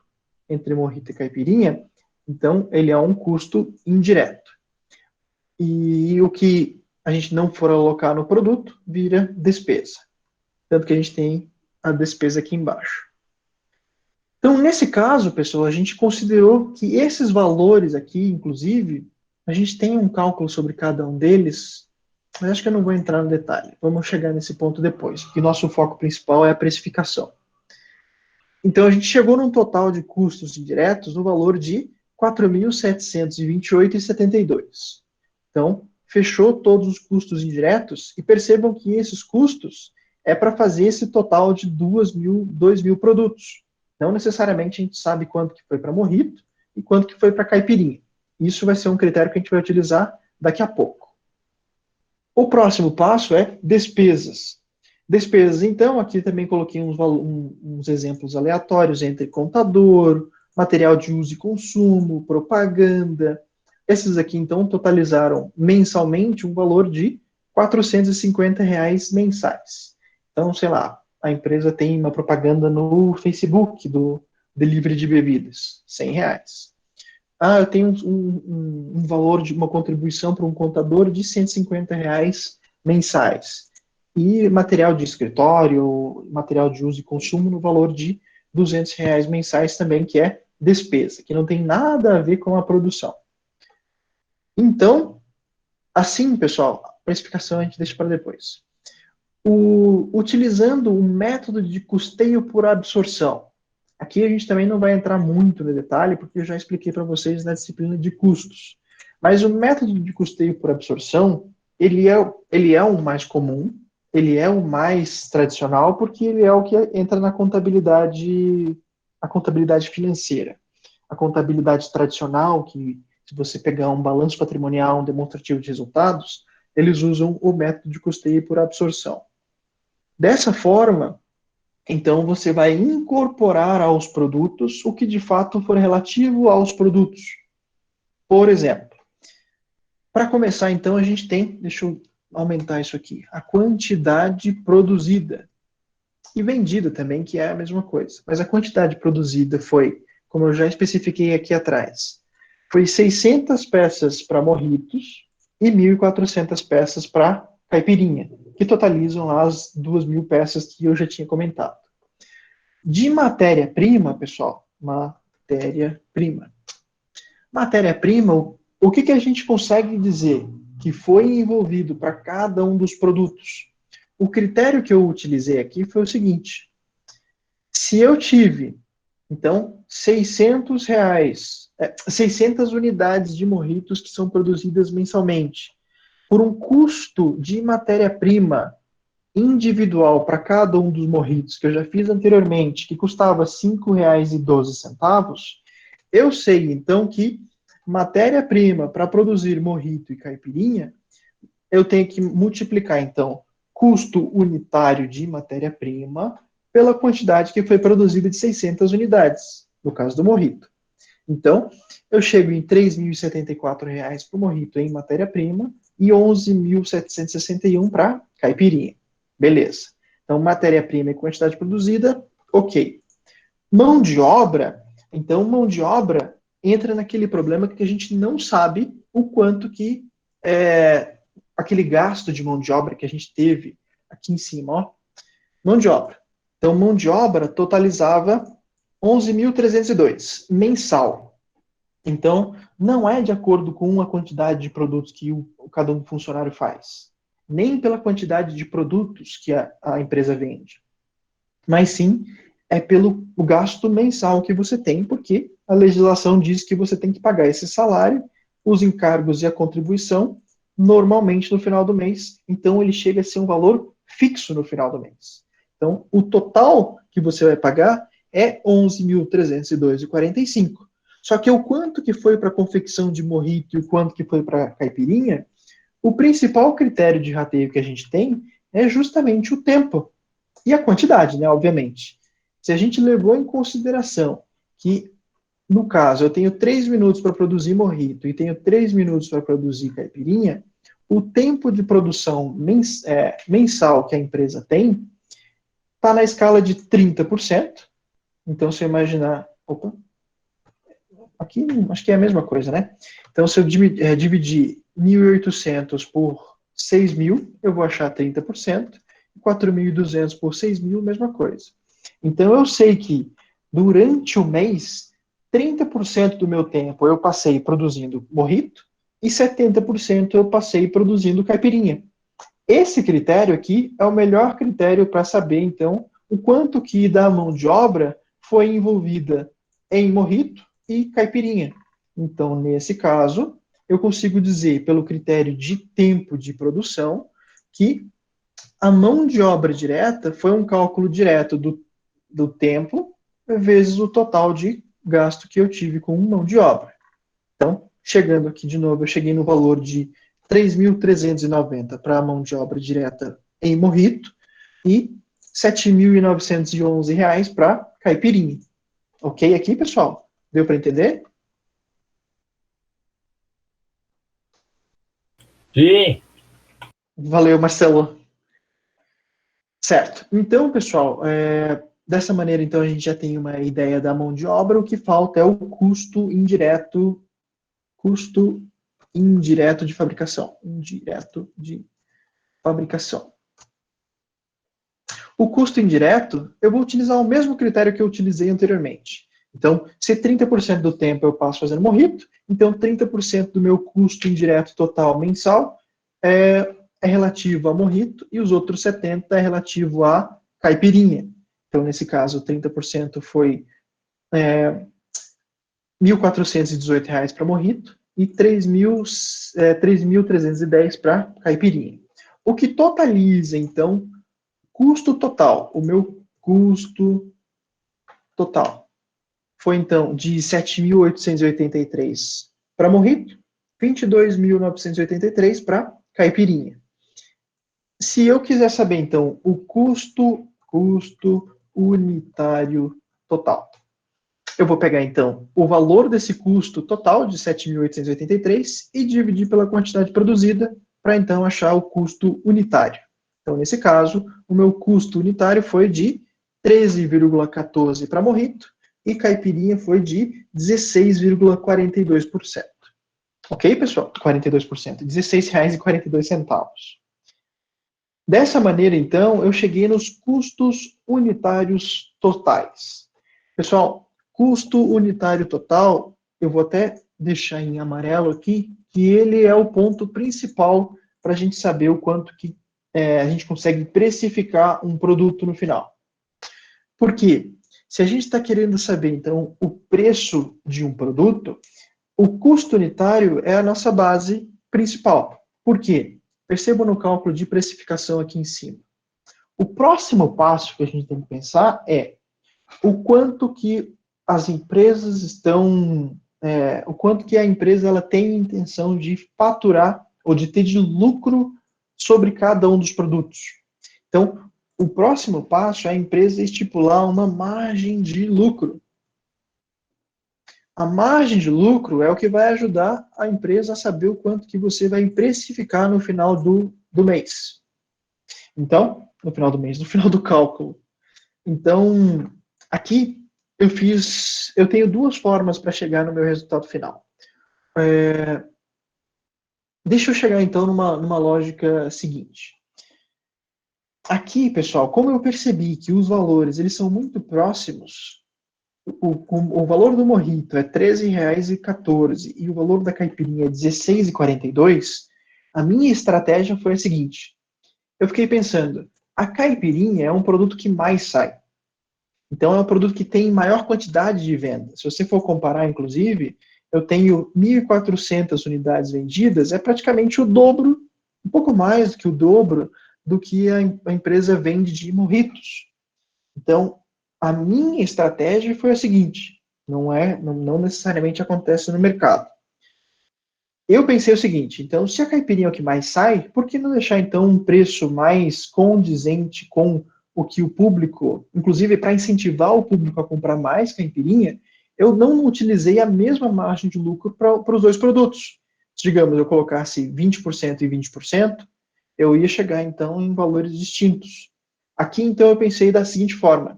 entre mojito e caipirinha, então ele é um custo indireto. E o que a gente não for alocar no produto, vira despesa. Tanto que a gente tem a despesa aqui embaixo. Então, nesse caso, pessoal, a gente considerou que esses valores aqui, inclusive, a gente tem um cálculo sobre cada um deles, mas acho que eu não vou entrar no detalhe. Vamos chegar nesse ponto depois, porque nosso foco principal é a precificação. Então, a gente chegou num total de custos indiretos no valor de R$ 4.728,72. Então, fechou todos os custos indiretos e percebam que esses custos é para fazer esse total de 2.000 produtos. Não necessariamente a gente sabe quanto que foi para mojito e quanto que foi para caipirinha. Isso vai ser um critério que a gente vai utilizar daqui a pouco. O próximo passo é despesas. Despesas, então, aqui também coloquei uns exemplos aleatórios entre contador, material de uso e consumo, propaganda. Esses aqui, então, totalizaram mensalmente um valor de R$ 450 mensais. Então, sei lá, a empresa tem uma propaganda no Facebook do delivery de bebidas, R$ 100. Eu tenho um valor de uma contribuição para um contador de R$ 150 mensais. E material de escritório, material de uso e consumo no valor de R$ 200 mensais também, que é despesa, que não tem nada a ver com a produção. Então, assim, pessoal, a precificação a gente deixa para depois. Utilizando o método de custeio por absorção. Aqui a gente também não vai entrar muito no detalhe, porque eu já expliquei para vocês na disciplina de custos. Mas o método de custeio por absorção, ele é o mais comum, ele é o mais tradicional, porque ele é o que entra na contabilidade, a contabilidade financeira. A contabilidade tradicional, que se você pegar um balanço patrimonial, um demonstrativo de resultados, eles usam o método de custeio por absorção. Dessa forma, então você vai incorporar aos produtos o que de fato for relativo aos produtos. Por exemplo, para começar então a gente tem, deixa eu aumentar isso aqui, a quantidade produzida e vendida também, que é a mesma coisa. Mas a quantidade produzida foi, como eu já especifiquei aqui atrás, foi 600 peças para mojitos e 1.400 peças para caipirinha, que totalizam lá as 2.000 peças que eu já tinha comentado. De matéria-prima, pessoal, matéria-prima. Matéria-prima, o que a gente consegue dizer que foi envolvido para cada um dos produtos? O critério que eu utilizei aqui foi o seguinte: se eu tive, então, 600 unidades de mojitos que são produzidas mensalmente, por um custo de matéria-prima individual para cada um dos mojitos que eu já fiz anteriormente, que custava R$ 5,12, eu sei, então, que matéria-prima para produzir mojito e caipirinha, eu tenho que multiplicar, então, custo unitário de matéria-prima pela quantidade que foi produzida de 600 unidades, no caso do mojito. Então, eu chego em R$ 3.074 para o mojito em matéria-prima e R$ 11.761 para caipirinha. Beleza. Então, matéria-prima e quantidade produzida, ok. Mão de obra, então, mão de obra entra naquele problema que a gente não sabe o quanto que aquele gasto de mão de obra que a gente teve aqui em cima, ó, mão de obra. Então, mão de obra totalizava 11.302 mensal. Então, não é de acordo com a quantidade de produtos que cada um funcionário faz, nem pela quantidade de produtos que a empresa vende, mas sim é pelo o gasto mensal que você tem, porque a legislação diz que você tem que pagar esse salário, os encargos e a contribuição, normalmente no final do mês. Então, ele chega a ser um valor fixo no final do mês. Então, o total que você vai pagar é 11.302,45. Só que o quanto que foi para confecção de mojito e o quanto que foi para caipirinha, o principal critério de rateio que a gente tem é justamente o tempo e a quantidade, né, obviamente. Se a gente levou em consideração que, no caso, eu tenho 3 minutos para produzir mojito e tenho 3 minutos para produzir caipirinha, o tempo de produção mensal que a empresa tem está na escala de 30%. Então, se eu imaginar... Opa! Aqui, acho que é a mesma coisa, né? Então, se eu dividir 1.800 por 6.000, eu vou achar 30%. 4.200 por 6.000, mesma coisa. Então, eu sei que durante o mês, 30% do meu tempo eu passei produzindo mojito e 70% eu passei produzindo caipirinha. Esse critério aqui é o melhor critério para saber, então, o quanto que da mão de obra foi envolvida em mojito e caipirinha. Então, nesse caso, eu consigo dizer, pelo critério de tempo de produção, que a mão de obra direta foi um cálculo direto do tempo vezes o total de gasto que eu tive com mão de obra. Então, chegando aqui de novo, eu cheguei no valor de 3.390 para a mão de obra direta em mojito e R$ 7.911 para caipirinha. Ok aqui, pessoal? Deu para entender? Sim. Valeu, Marcelo. Certo. Então, pessoal, dessa maneira, então, a gente já tem uma ideia da mão de obra. O que falta é o custo indireto de fabricação. Indireto de fabricação. O custo indireto, eu vou utilizar o mesmo critério que eu utilizei anteriormente. Então, se 30% do tempo eu passo fazendo mojito, então 30% do meu custo indireto total mensal é relativo a mojito e os outros 70% é relativo a caipirinha. Então, nesse caso, 30% foi R$ 1.418 para mojito e 3.310 para caipirinha. O que totaliza, então, custo total. O meu custo total foi, então, de R$ 7.883 para Mojito, 22.983 para Caipirinha. Se eu quiser saber, então, o custo unitário total, eu vou pegar, então, o valor desse custo total de 7.883 e dividir pela quantidade produzida para, então, achar o custo unitário. Então, nesse caso, o meu custo unitário foi de 13,14 para Mojito e Caipirinha foi de 16,42%. Ok, pessoal? 42%. R$16,42. Dessa maneira, então, eu cheguei nos custos unitários totais. Pessoal, custo unitário total, eu vou até deixar em amarelo aqui, que ele é o ponto principal para a gente saber o quanto que a gente consegue precificar um produto no final. Por quê? Se a gente está querendo saber, então, o preço de um produto, o custo unitário é a nossa base principal. Por quê? Percebam no cálculo de precificação aqui em cima. O próximo passo que a gente tem que pensar é o quanto que as empresas estão, o quanto que a empresa ela tem intenção de faturar ou de ter de lucro sobre cada um dos produtos. Então, o próximo passo é a empresa estipular uma margem de lucro. A margem de lucro é o que vai ajudar a empresa a saber o quanto que você vai precificar no final do mês. Então, no final do mês, no final do cálculo. Então, aqui eu tenho duas formas para chegar no meu resultado final. Deixa eu chegar então numa lógica seguinte. Aqui, pessoal, como eu percebi que os valores eles são muito próximos, o valor do Mojito é R$13,14 e o valor da caipirinha é R$16,42, a minha estratégia foi a seguinte. Eu fiquei pensando, a caipirinha é um produto que mais sai. Então, é um produto que tem maior quantidade de venda. Se você for comparar, inclusive, eu tenho 1.400 unidades vendidas, é praticamente o dobro, um pouco mais do que o dobro, do que a empresa vende de mojitos. Então, a minha estratégia foi a seguinte, não necessariamente acontece no mercado. Eu pensei o seguinte, então, se a caipirinha é o que mais sai, por que não deixar, então, um preço mais condizente com o que o público, inclusive para incentivar o público a comprar mais caipirinha, eu não utilizei a mesma margem de lucro para os dois produtos. Se, digamos, eu colocasse 20% e 20%, eu ia chegar, então, em valores distintos. Aqui, então, eu pensei da seguinte forma.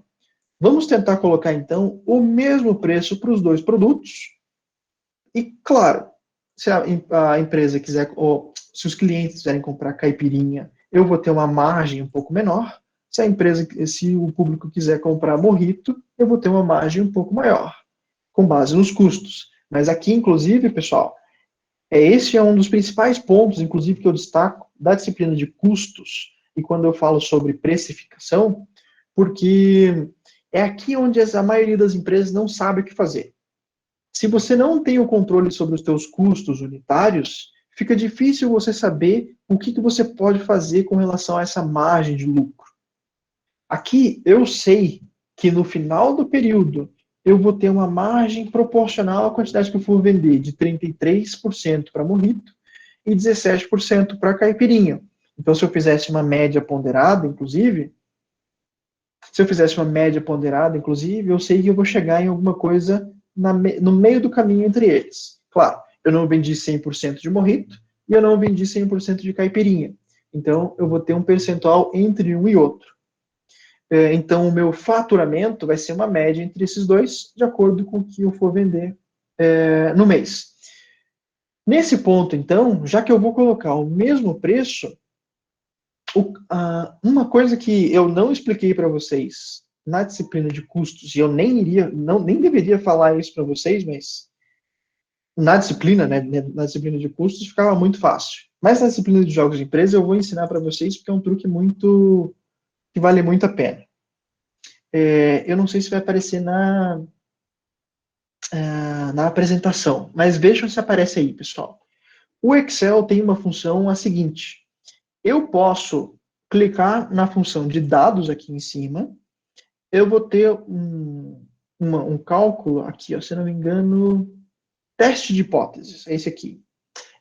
Vamos tentar colocar, então, o mesmo preço para os dois produtos. E, claro, se a empresa quiser, ou se os clientes quiserem comprar caipirinha, eu vou ter uma margem um pouco menor. Se o público quiser comprar mojito, eu vou ter uma margem um pouco maior, com base nos custos. Mas aqui, inclusive, pessoal, esse é um dos principais pontos, inclusive, que eu destaco da disciplina de custos, e quando eu falo sobre precificação, porque é aqui onde a maioria das empresas não sabe o que fazer. Se você não tem o controle sobre os seus custos unitários, fica difícil você saber o que você pode fazer com relação a essa margem de lucro. Aqui, eu sei que no final do período, eu vou ter uma margem proporcional à quantidade que eu for vender, de 33% para mojito e 17% para caipirinha. Então, se eu fizesse uma média ponderada, inclusive, eu sei que eu vou chegar em alguma coisa no meio do caminho entre eles. Claro, eu não vendi 100% de mojito e eu não vendi 100% de caipirinha. Então, eu vou ter um percentual entre um e outro. Então, o meu faturamento vai ser uma média entre esses dois, de acordo com o que eu for vender no mês. Nesse ponto, então, já que eu vou colocar o mesmo preço, uma coisa que eu não expliquei para vocês na disciplina de custos, e eu nem deveria falar isso para vocês, mas na disciplina, né, na disciplina de custos ficava muito fácil. Mas na disciplina de jogos de empresa eu vou ensinar para vocês, porque é um truque que vale muito a pena. Eu não sei se vai aparecer na apresentação, mas vejam se aparece aí, pessoal. O Excel tem uma função a seguinte. Eu posso clicar na função de dados aqui em cima, eu vou ter um cálculo aqui, ó, se não me engano, teste de hipóteses, é esse aqui.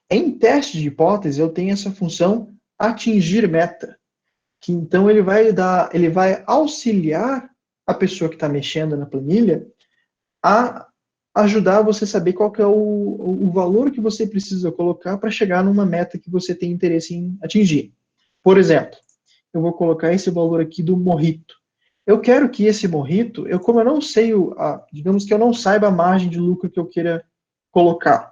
Em teste de hipóteses, eu tenho essa função atingir meta, que então ele vai auxiliar a pessoa que está mexendo na planilha a ajudar você a saber qual que é o valor que você precisa colocar para chegar numa meta que você tem interesse em atingir. Por exemplo, eu vou colocar esse valor aqui do mojito. Eu quero que esse mojito, como eu não sei, digamos que eu não saiba a margem de lucro que eu queira colocar.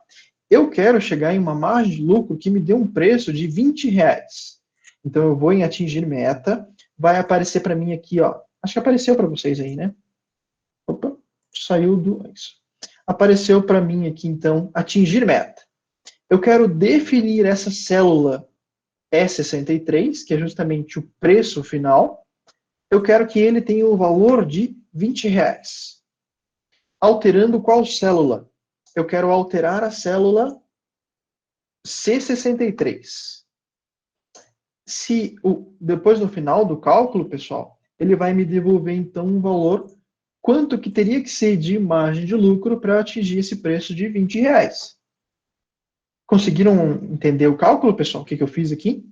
Eu quero chegar em uma margem de lucro que me dê um preço de R$20. Então eu vou em atingir meta, vai aparecer para mim aqui, ó. Acho que apareceu para vocês aí, né? Opa, saiu do... Isso. Apareceu para mim aqui, então, atingir meta. Eu quero definir essa célula E63, que é justamente o preço final. Eu quero que ele tenha o valor de R$20. Alterando qual célula? Eu quero alterar a célula C63. Depois, no final do cálculo, pessoal, ele vai me devolver, então, um valor, quanto que teria que ser de margem de lucro para atingir esse preço de R$20. Conseguiram entender o cálculo, pessoal? O que eu fiz aqui?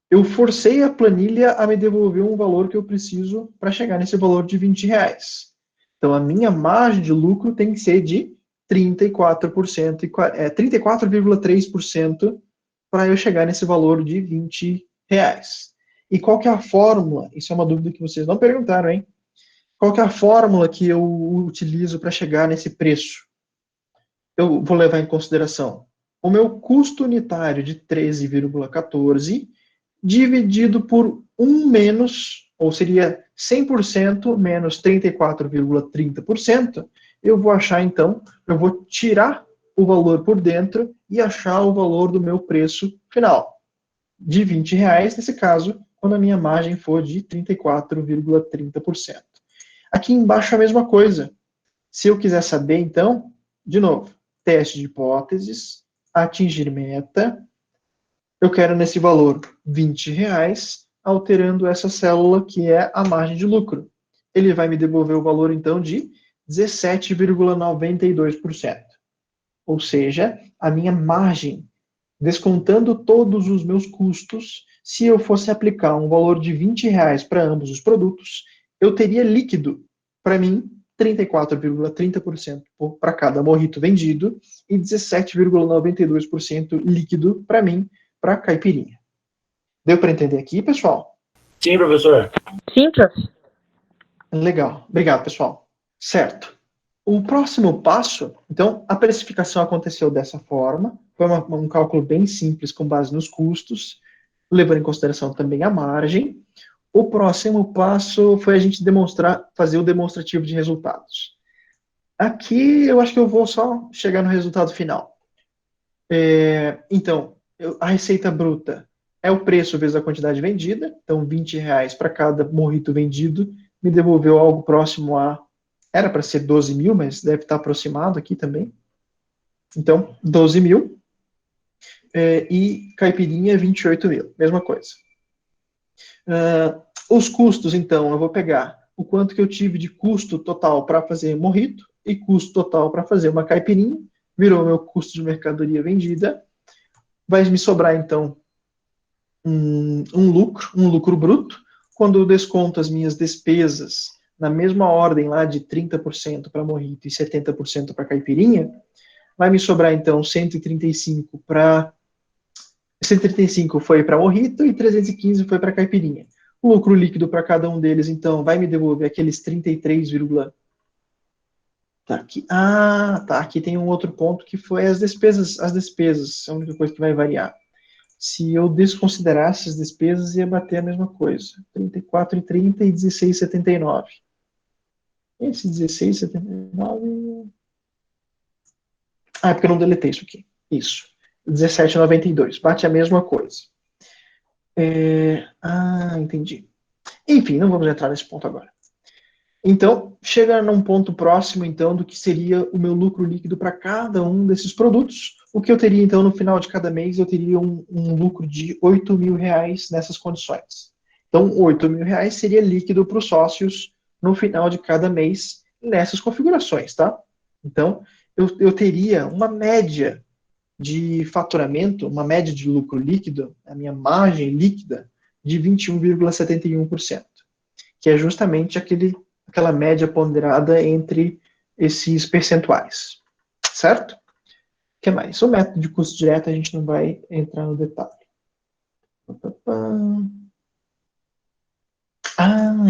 Eu forcei a planilha a me devolver um valor que eu preciso para chegar nesse valor de R$20. Então, a minha margem de lucro tem que ser de 34%, 34,3% para eu chegar nesse valor de R$20. E qual que é a fórmula? Isso é uma dúvida que vocês não perguntaram, hein? Qual que é a fórmula que eu utilizo para chegar nesse preço? Eu vou levar em consideração o meu custo unitário de 13,14 dividido por 1 menos, ou seria 100% menos 34,30%, eu vou achar, então, eu vou tirar o valor por dentro e achar o valor do meu preço final, de R$20, nesse caso, quando a minha margem for de 34,30%. Aqui embaixo a mesma coisa. Se eu quiser saber, então, de novo, teste de hipóteses, atingir meta, eu quero nesse valor R$20, alterando essa célula que é a margem de lucro. Ele vai me devolver o valor, então, de 17,92%. Ou seja, a minha margem, descontando todos os meus custos, se eu fosse aplicar um valor de R$20 para ambos os produtos, eu teria líquido, para mim, 34,30% para cada mojito vendido e 17,92% líquido para mim, para caipirinha. Deu para entender aqui, pessoal? Sim, professor. Sim, professor. Legal. Obrigado, pessoal. Certo. O próximo passo, então, a precificação aconteceu dessa forma. Foi um cálculo bem simples com base nos custos, levando em consideração também a margem. O próximo passo foi a gente fazer o demonstrativo de resultados. Aqui eu acho que eu vou só chegar no resultado final. Então, a receita bruta é o preço vezes a quantidade vendida, então R$20 para cada mojito vendido, me devolveu algo próximo a, era para ser 12 mil, mas deve estar aproximado aqui também. Então, 12 mil, e caipirinha 28 mil, mesma coisa. Os custos, então, eu vou pegar o quanto que eu tive de custo total para fazer mojito e custo total para fazer uma caipirinha, virou meu custo de mercadoria vendida. Vai me sobrar, então, um lucro bruto. Quando eu desconto as minhas despesas na mesma ordem lá de 30% para mojito e 70% para caipirinha, vai me sobrar, então, 135 foi para mojito e 315 foi para caipirinha. O lucro líquido para cada um deles, então, vai me devolver aqueles 33, tá aqui. Tá, aqui tem um outro ponto que foi as despesas. As despesas, é a única coisa que vai variar. Se eu desconsiderasse as despesas, ia bater a mesma coisa. 34,30 e 16,79. Esse 16,79... é porque eu não deletei isso aqui. Isso. 17,92. Bate a mesma coisa. Entendi. Enfim, não vamos entrar nesse ponto agora. Então, chega num ponto próximo, então, do que seria o meu lucro líquido para cada um desses produtos. O que eu teria, então, no final de cada mês, eu teria um lucro de R$8 mil nessas condições. Então, R$8 mil seria líquido para os sócios no final de cada mês nessas configurações, tá? Então, eu teria uma média de faturamento, uma média de lucro líquido, a minha margem líquida, de 21,71%, que é justamente aquela média ponderada entre esses percentuais. Certo? O que mais? O método de custo direto a gente não vai entrar no detalhe.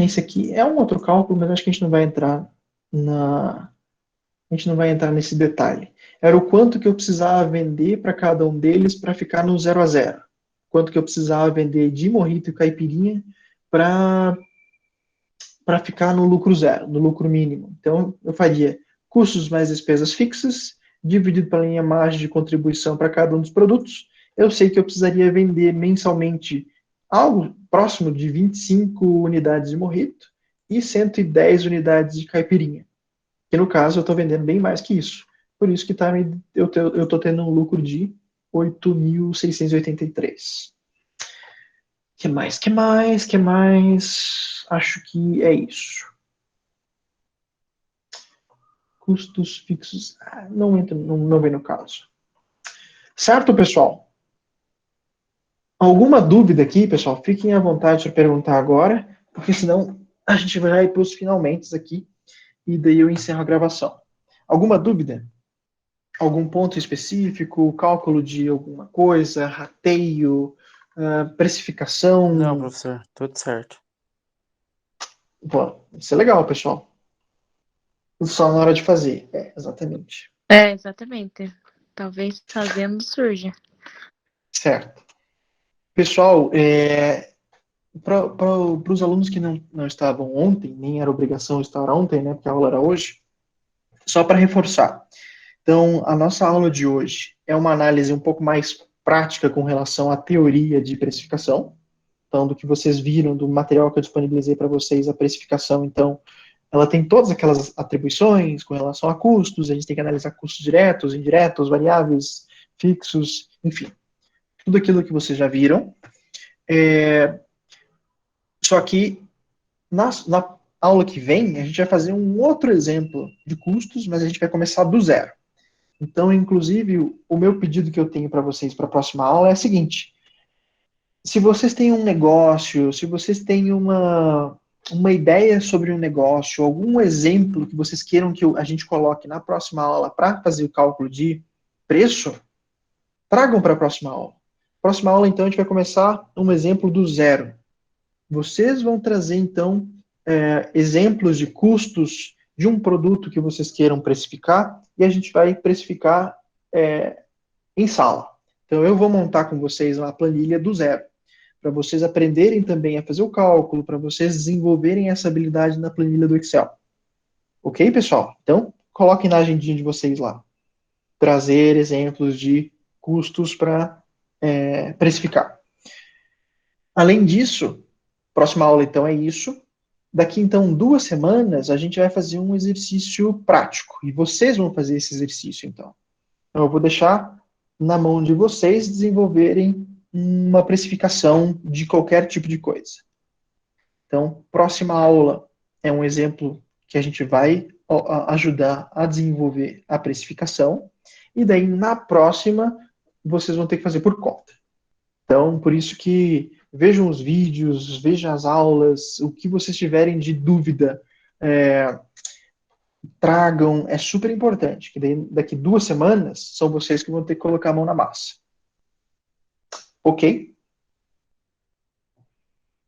Esse aqui é um outro cálculo, mas acho que a gente não vai entrar nesse detalhe. Era o quanto que eu precisava vender para cada um deles para ficar no 0 a 0. Quanto que eu precisava vender de morrito e caipirinha para ficar no lucro zero, no lucro mínimo. Então, eu faria custos mais despesas fixas, dividido pela minha margem de contribuição para cada um dos produtos. Eu sei que eu precisaria vender mensalmente algo próximo de 25 unidades de morrito e 110 unidades de caipirinha. Que no caso eu estou vendendo bem mais que isso. Por isso que eu estou tendo um lucro de 8.683. Que mais? Acho que é isso. Custos fixos. Não entra, não vem no caso. Certo, pessoal? Alguma dúvida aqui, pessoal? Fiquem à vontade de perguntar agora, porque senão a gente vai para os finalmente aqui e daí eu encerro a gravação. Alguma dúvida? Algum ponto específico? Cálculo de alguma coisa? Rateio? Precificação? Não, professor, tudo certo. Bom, isso é legal, pessoal. Só na hora de fazer. Exatamente. Exatamente. Talvez fazendo surja. Certo. Pessoal, para os alunos que não estavam ontem, nem era obrigação estar ontem, né, porque a aula era hoje, só para reforçar. Então, a nossa aula de hoje é uma análise um pouco mais prática com relação à teoria de precificação. Então, do que vocês viram do material que eu disponibilizei para vocês, a precificação, então, ela tem todas aquelas atribuições com relação a custos, a gente tem que analisar custos diretos, indiretos, variáveis, fixos, enfim. Tudo aquilo que vocês já viram. Só que na aula que vem, a gente vai fazer um outro exemplo de custos, mas a gente vai começar do zero. Então, inclusive, o meu pedido que eu tenho para vocês para a próxima aula é o seguinte: se vocês têm um negócio, se vocês têm uma ideia sobre um negócio, algum exemplo que vocês queiram que a gente coloque na próxima aula para fazer o cálculo de preço, tragam para a próxima aula. Próxima aula, então, a gente vai começar um exemplo do zero. Vocês vão trazer, então, exemplos de custos de um produto que vocês queiram precificar e a gente vai precificar em sala. Então, eu vou montar com vocês uma planilha do zero, para vocês aprenderem também a fazer o cálculo, para vocês desenvolverem essa habilidade na planilha do Excel. Ok, pessoal? Então, coloquem na agendinha de vocês lá. Trazer exemplos de custos para precificar. Além disso, próxima aula, então, é isso. Daqui, então, 2 semanas, a gente vai fazer um exercício prático. E vocês vão fazer esse exercício, então. Então, eu vou deixar na mão de vocês desenvolverem uma precificação de qualquer tipo de coisa. Então, próxima aula é um exemplo que a gente vai ajudar a desenvolver a precificação. E daí, na próxima, vocês vão ter que fazer por conta. Então, por isso que vejam os vídeos, vejam as aulas, o que vocês tiverem de dúvida, tragam, é super importante, que daí, daqui 2 semanas são vocês que vão ter que colocar a mão na massa. Ok?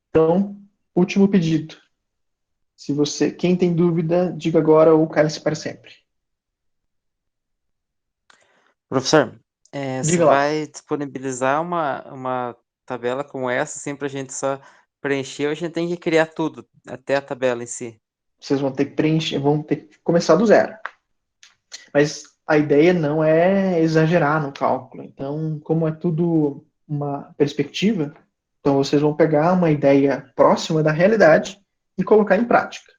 Então, último pedido. Quem tem dúvida, diga agora ou cale-se para sempre. Professor, você Diga lá. vai disponibilizar uma tabela como essa, assim, para a gente só preencher, ou a gente tem que criar tudo, até a tabela em si? Vocês vão ter que preencher, vão ter que começar do zero. Mas a ideia não é exagerar no cálculo. Então, como é tudo uma perspectiva, então vocês vão pegar uma ideia próxima da realidade e colocar em prática.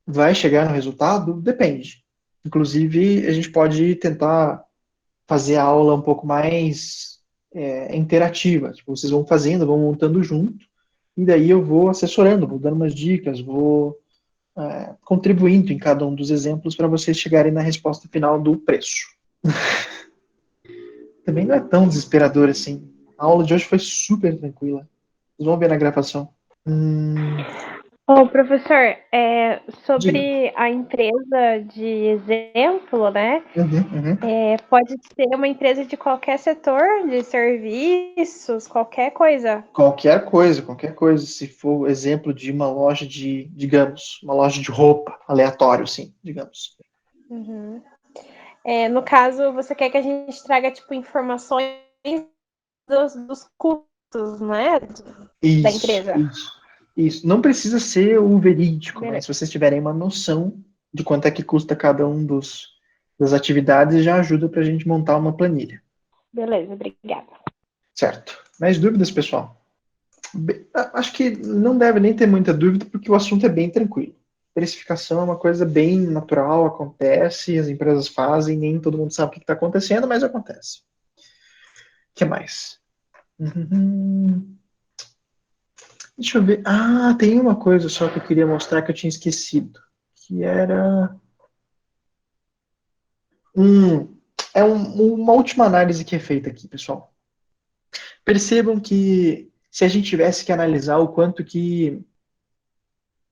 Vai chegar no resultado? Depende. Inclusive, a gente pode tentar fazer a aula um pouco mais interativa. Tipo, vocês vão fazendo, vão montando junto, e daí eu vou assessorando, vou dando umas dicas, vou contribuindo em cada um dos exemplos para vocês chegarem na resposta final do preço. Também não é tão desesperador assim. A aula de hoje foi super tranquila. Vocês vão ver na gravação. Ô, professor, Diga. sobre a empresa de exemplo, né? Uhum. Pode ser uma empresa de qualquer setor, de serviços, qualquer coisa. Qualquer coisa. Se for exemplo de uma loja digamos, uma loja de roupa, aleatório, sim, digamos. Uhum. No caso, você quer que a gente traga, tipo, informações dos custos, né? Da empresa. Isso. Não precisa ser o verídico, Beleza. mas se vocês tiverem uma noção de quanto é que custa cada um das atividades, já ajuda para a gente montar uma planilha. Beleza, obrigada. Certo. Mais dúvidas, pessoal? Acho que não deve nem ter muita dúvida, porque o assunto é bem tranquilo. Precificação é uma coisa bem natural, acontece, as empresas fazem, nem todo mundo sabe o que está acontecendo, mas acontece. O que mais? Deixa eu ver. Tem uma coisa só que eu queria mostrar que eu tinha esquecido. Que era. Uma última análise que é feita aqui, pessoal. Percebam que se a gente tivesse que analisar o quanto que.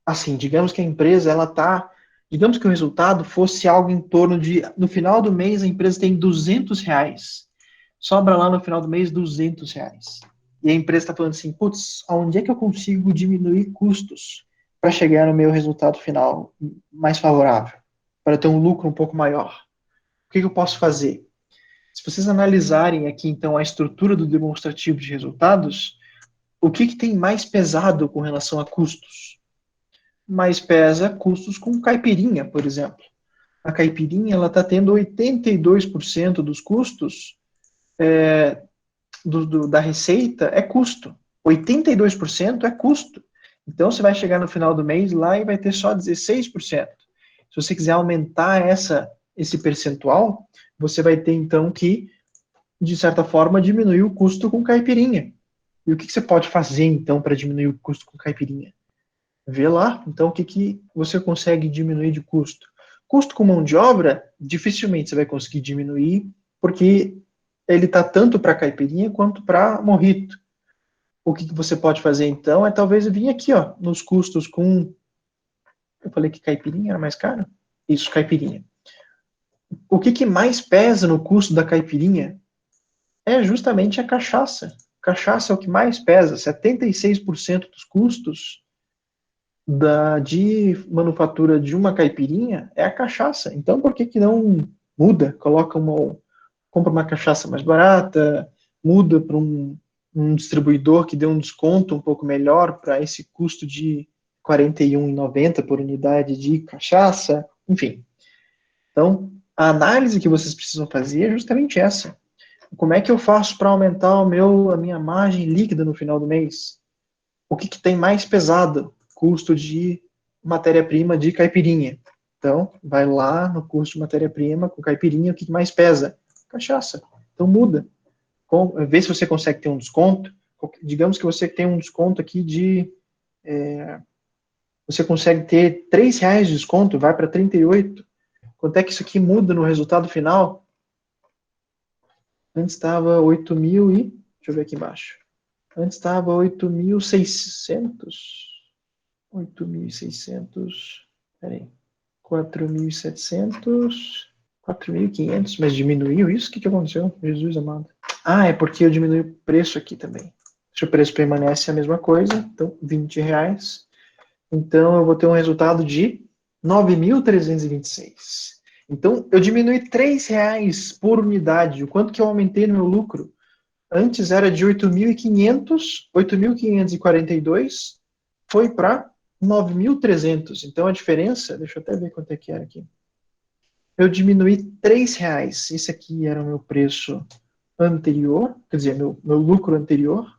Assim, digamos que a empresa, ela tá. Digamos que o resultado fosse algo em torno de. No final do mês, a empresa tem R$200. Sobra lá no final do mês R$200. E a empresa está falando assim: putz, aonde é que eu consigo diminuir custos para chegar no meu resultado final mais favorável? Para ter um lucro um pouco maior? O que eu posso fazer? Se vocês analisarem aqui, então, a estrutura do demonstrativo de resultados, o que tem mais pesado com relação a custos? Mais pesa custos com caipirinha, por exemplo. A caipirinha ela está tendo 82% dos custos da receita é custo. 82% é custo. Então, você vai chegar no final do mês lá e vai ter só 16%. Se você quiser aumentar esse percentual, você vai ter, então, que, de certa forma, diminuir o custo com caipirinha. E o que você pode fazer, então, para diminuir o custo com caipirinha? Vê lá, então, o que você consegue diminuir de custo. Custo com mão de obra, dificilmente você vai conseguir diminuir, porque ele está tanto para caipirinha quanto para mojito. O que você pode fazer, então, é talvez vir aqui, ó, nos custos com... Eu falei que caipirinha era mais caro? Isso, caipirinha. O que mais pesa no custo da caipirinha é justamente a cachaça. Cachaça é o que mais pesa. 76% dos custos de manufatura de uma caipirinha é a cachaça. Então, por que não muda? Compra uma cachaça mais barata, muda para um distribuidor que dê um desconto um pouco melhor para esse custo de R$ 41,90 por unidade de cachaça, enfim. Então, a análise que vocês precisam fazer é justamente essa. Como é que eu faço para aumentar a minha margem líquida no final do mês? O que tem mais pesado? Custo de matéria-prima de caipirinha. Então, vai lá no custo de matéria-prima com caipirinha, o que mais pesa? Cachaça. Então, muda. Vê se você consegue ter um desconto. Digamos que você tem um desconto aqui você consegue ter R$3 de desconto, vai para 38. Quanto é que isso aqui muda no resultado final? Antes estava 8.000 e... Deixa eu ver aqui embaixo. Antes estava 8.600. 8.600. Peraí. 4.700. 4.500. Mas diminuiu isso? O que aconteceu? Jesus amado. É porque eu diminui o preço aqui também. Se o preço permanece a mesma coisa, então R$20. Então eu vou ter um resultado de 9.326. Então eu diminui R$3 por unidade. O quanto que eu aumentei no meu lucro? Antes era de 8.542, foi para 9.300. Então a diferença, deixa eu até ver quanto é que era aqui. Eu diminui R$3. Esse aqui era o meu preço anterior, quer dizer, meu lucro anterior.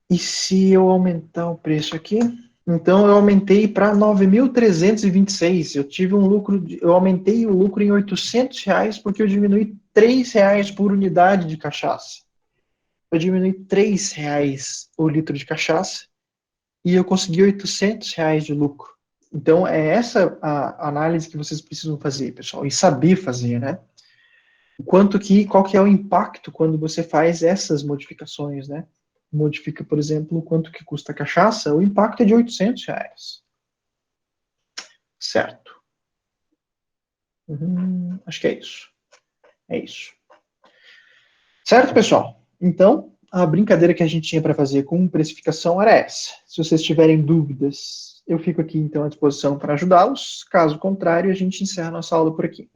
E se eu aumentar o preço aqui, então eu aumentei para 9.326. Eu tive um lucro, eu aumentei o lucro em R$800 porque eu diminui R$3 por unidade de cachaça. Eu diminui R$3 o litro de cachaça e eu consegui R$800 de lucro. Então, é essa a análise que vocês precisam fazer, pessoal, e saber fazer, né? Qual que é o impacto quando você faz essas modificações, né? Modifica, por exemplo, quanto que custa a cachaça, o impacto é de R$800. Certo. Acho que é isso. É isso. Certo, pessoal? Então, a brincadeira que a gente tinha para fazer com precificação era essa. Se vocês tiverem dúvidas, eu fico aqui, então, à disposição para ajudá-los. Caso contrário, a gente encerra a nossa aula por aqui.